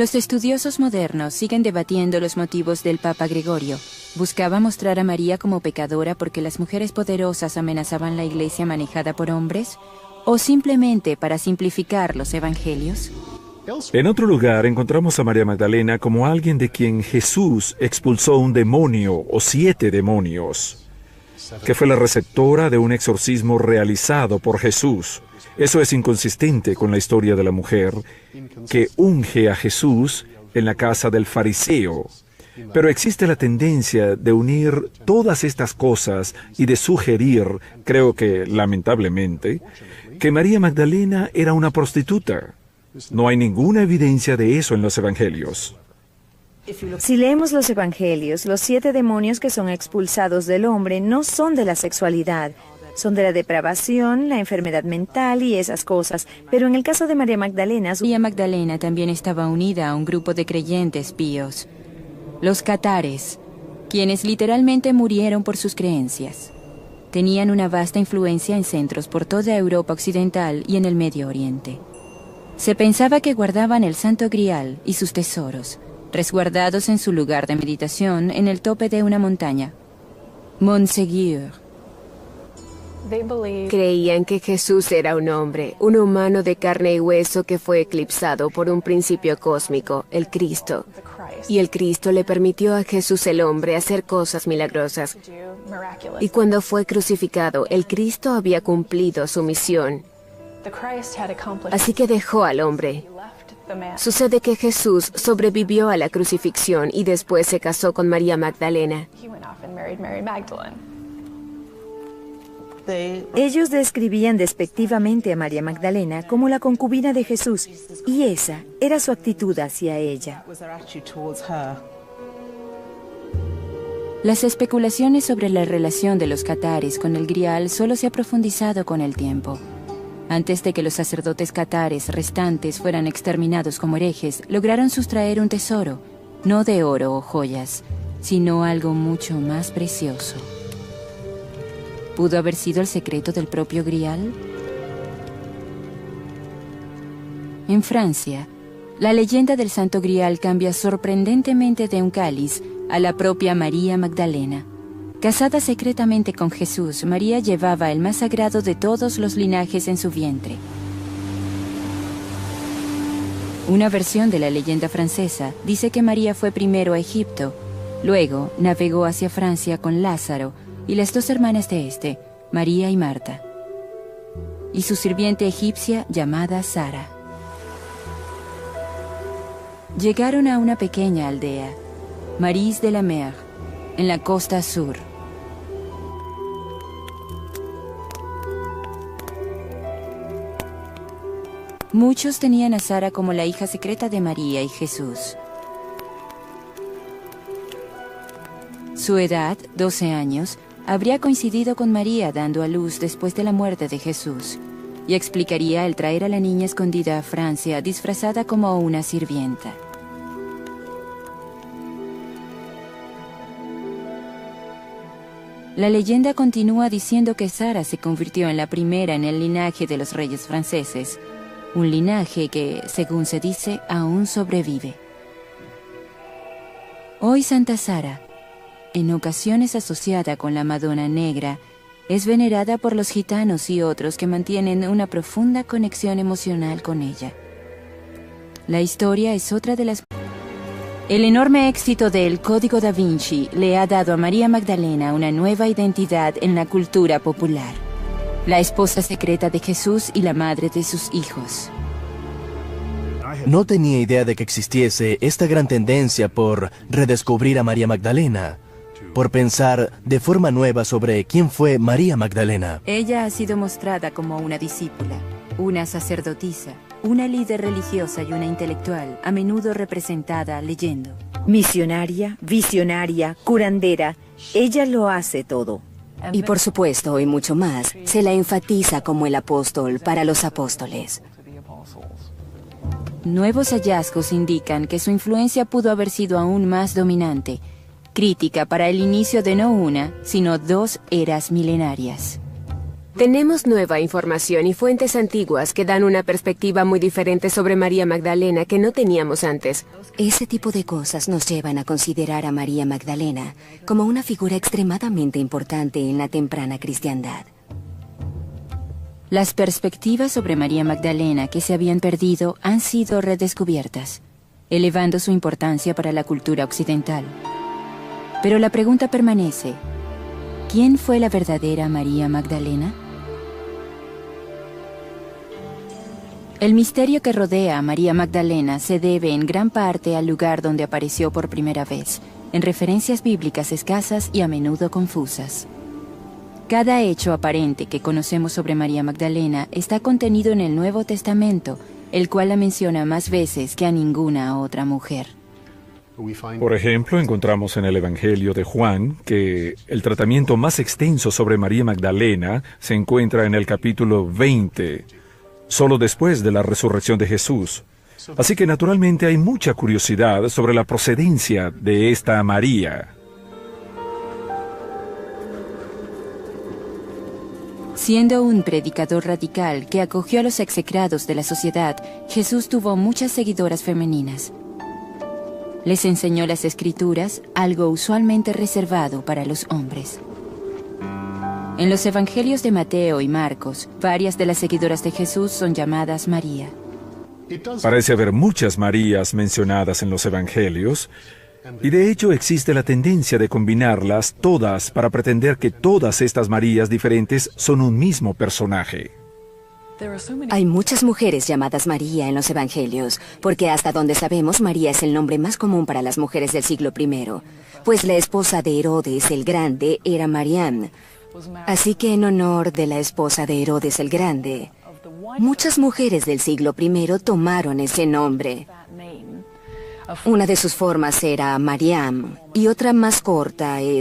A: Los estudiosos modernos siguen debatiendo los motivos del Papa Gregorio. ¿Buscaba mostrar a María como pecadora porque las mujeres poderosas amenazaban la iglesia manejada por hombres? ¿O simplemente para simplificar los evangelios?
F: En otro lugar encontramos a María Magdalena como alguien de quien Jesús expulsó un demonio o 7 demonios, que fue la receptora de un exorcismo realizado por Jesús. Eso es inconsistente con la historia de la mujer que unge a Jesús en la casa del fariseo. Pero existe la tendencia de unir todas estas cosas y de sugerir, creo que lamentablemente, que María Magdalena era una prostituta. No hay ninguna evidencia de eso en los evangelios.
C: Si leemos los evangelios, los 7 demonios que son expulsados del hombre no son de la sexualidad, son de la depravación, la enfermedad mental y esas cosas. Pero en el caso de María Magdalena...
A: María Magdalena también estaba unida a un grupo de creyentes píos, los catares, quienes literalmente murieron por sus creencias. Tenían una vasta influencia en centros por toda Europa occidental y en el Medio Oriente. Se pensaba que guardaban el Santo Grial y sus tesoros, resguardados en su lugar de meditación en el tope de una montaña, Montségur.
E: Creían que Jesús era un hombre, un humano de carne y hueso que fue eclipsado por un principio cósmico, el Cristo. Y el Cristo le permitió a Jesús el hombre hacer cosas milagrosas. Y cuando fue crucificado, el Cristo había cumplido su misión. Así que dejó al hombre. Sucede que Jesús sobrevivió a la crucifixión y después se casó con María Magdalena.
C: Ellos describían despectivamente a María Magdalena como la concubina de Jesús, y esa era su actitud hacia ella.
A: Las especulaciones sobre la relación de los catares con el Grial solo se ha profundizado con el tiempo. Antes de que los sacerdotes catares restantes fueran exterminados como herejes, lograron sustraer un tesoro, no de oro o joyas, sino algo mucho más precioso. ¿Pudo haber sido el secreto del propio Grial? En Francia, la leyenda del Santo Grial cambia sorprendentemente de un cáliz a la propia María Magdalena. Casada secretamente con Jesús, María llevaba el más sagrado de todos los linajes en su vientre. Una versión de la leyenda francesa dice que María fue primero a Egipto, luego navegó hacia Francia con Lázaro y las 2 hermanas de este, María y Marta, y su sirviente egipcia llamada Sara. Llegaron a una pequeña aldea, Maris de la Mer, en la costa sur. Muchos tenían a Sara como la hija secreta de María y Jesús. Su edad, 12 años, habría coincidido con María dando a luz después de la muerte de Jesús, y explicaría el traer a la niña escondida a Francia disfrazada como una sirvienta. La leyenda continúa diciendo que Sara se convirtió en la primera en el linaje de los reyes franceses, un linaje que, según se dice, aún sobrevive. Hoy Santa Sara, en ocasiones asociada con la Madonna Negra, es venerada por los gitanos y otros que mantienen una profunda conexión emocional con ella. La historia es otra de las... El enorme éxito del Código da Vinci le ha dado a María Magdalena una nueva identidad en la cultura popular. La esposa secreta de Jesús y la madre de sus hijos.
B: No tenía idea de que existiese esta gran tendencia por redescubrir a María Magdalena, por pensar de forma nueva sobre quién fue María Magdalena.
A: Ella ha sido mostrada como una discípula, una sacerdotisa, una líder religiosa y una intelectual, a menudo representada leyendo.
C: Misionaria, visionaria, curandera, ella lo hace todo.
D: Y por supuesto, y mucho más, se la enfatiza como el apóstol para los apóstoles.
A: Nuevos hallazgos indican que su influencia pudo haber sido aún más dominante, crítica para el inicio de no una, sino 2 eras milenarias.
E: Tenemos nueva información y fuentes antiguas que dan una perspectiva muy diferente sobre María Magdalena que no teníamos antes.
D: Ese tipo de cosas nos llevan a considerar a María Magdalena como una figura extremadamente importante en la temprana cristiandad.
A: Las perspectivas sobre María Magdalena que se habían perdido han sido redescubiertas, elevando su importancia para la cultura occidental. Pero la pregunta permanece: ¿quién fue la verdadera María Magdalena? El misterio que rodea a María Magdalena se debe en gran parte al lugar donde apareció por primera vez, en referencias bíblicas escasas y a menudo confusas. Cada hecho aparente que conocemos sobre María Magdalena está contenido en el Nuevo Testamento, el cual la menciona más veces que a ninguna otra mujer.
F: Por ejemplo, encontramos en el Evangelio de Juan que el tratamiento más extenso sobre María Magdalena se encuentra en el capítulo 20, solo después de la resurrección de Jesús. Así que naturalmente hay mucha curiosidad sobre la procedencia de esta María.
A: Siendo un predicador radical que acogió a los execrados de la sociedad, Jesús tuvo muchas seguidoras femeninas. Les enseñó las Escrituras, algo usualmente reservado para los hombres. En los Evangelios de Mateo y Marcos, varias de las seguidoras de Jesús son llamadas María.
F: Parece haber muchas Marías mencionadas en los Evangelios, y de hecho existe la tendencia de combinarlas todas para pretender que todas estas Marías diferentes son un mismo personaje.
D: Hay muchas mujeres llamadas María en los Evangelios, porque hasta donde sabemos María es el nombre más común para las mujeres del siglo I, pues la esposa de Herodes el Grande era Mariam. Así que en honor de la esposa de Herodes el Grande, muchas mujeres del siglo I tomaron ese nombre. Una de sus formas era Mariam, y otra más corta es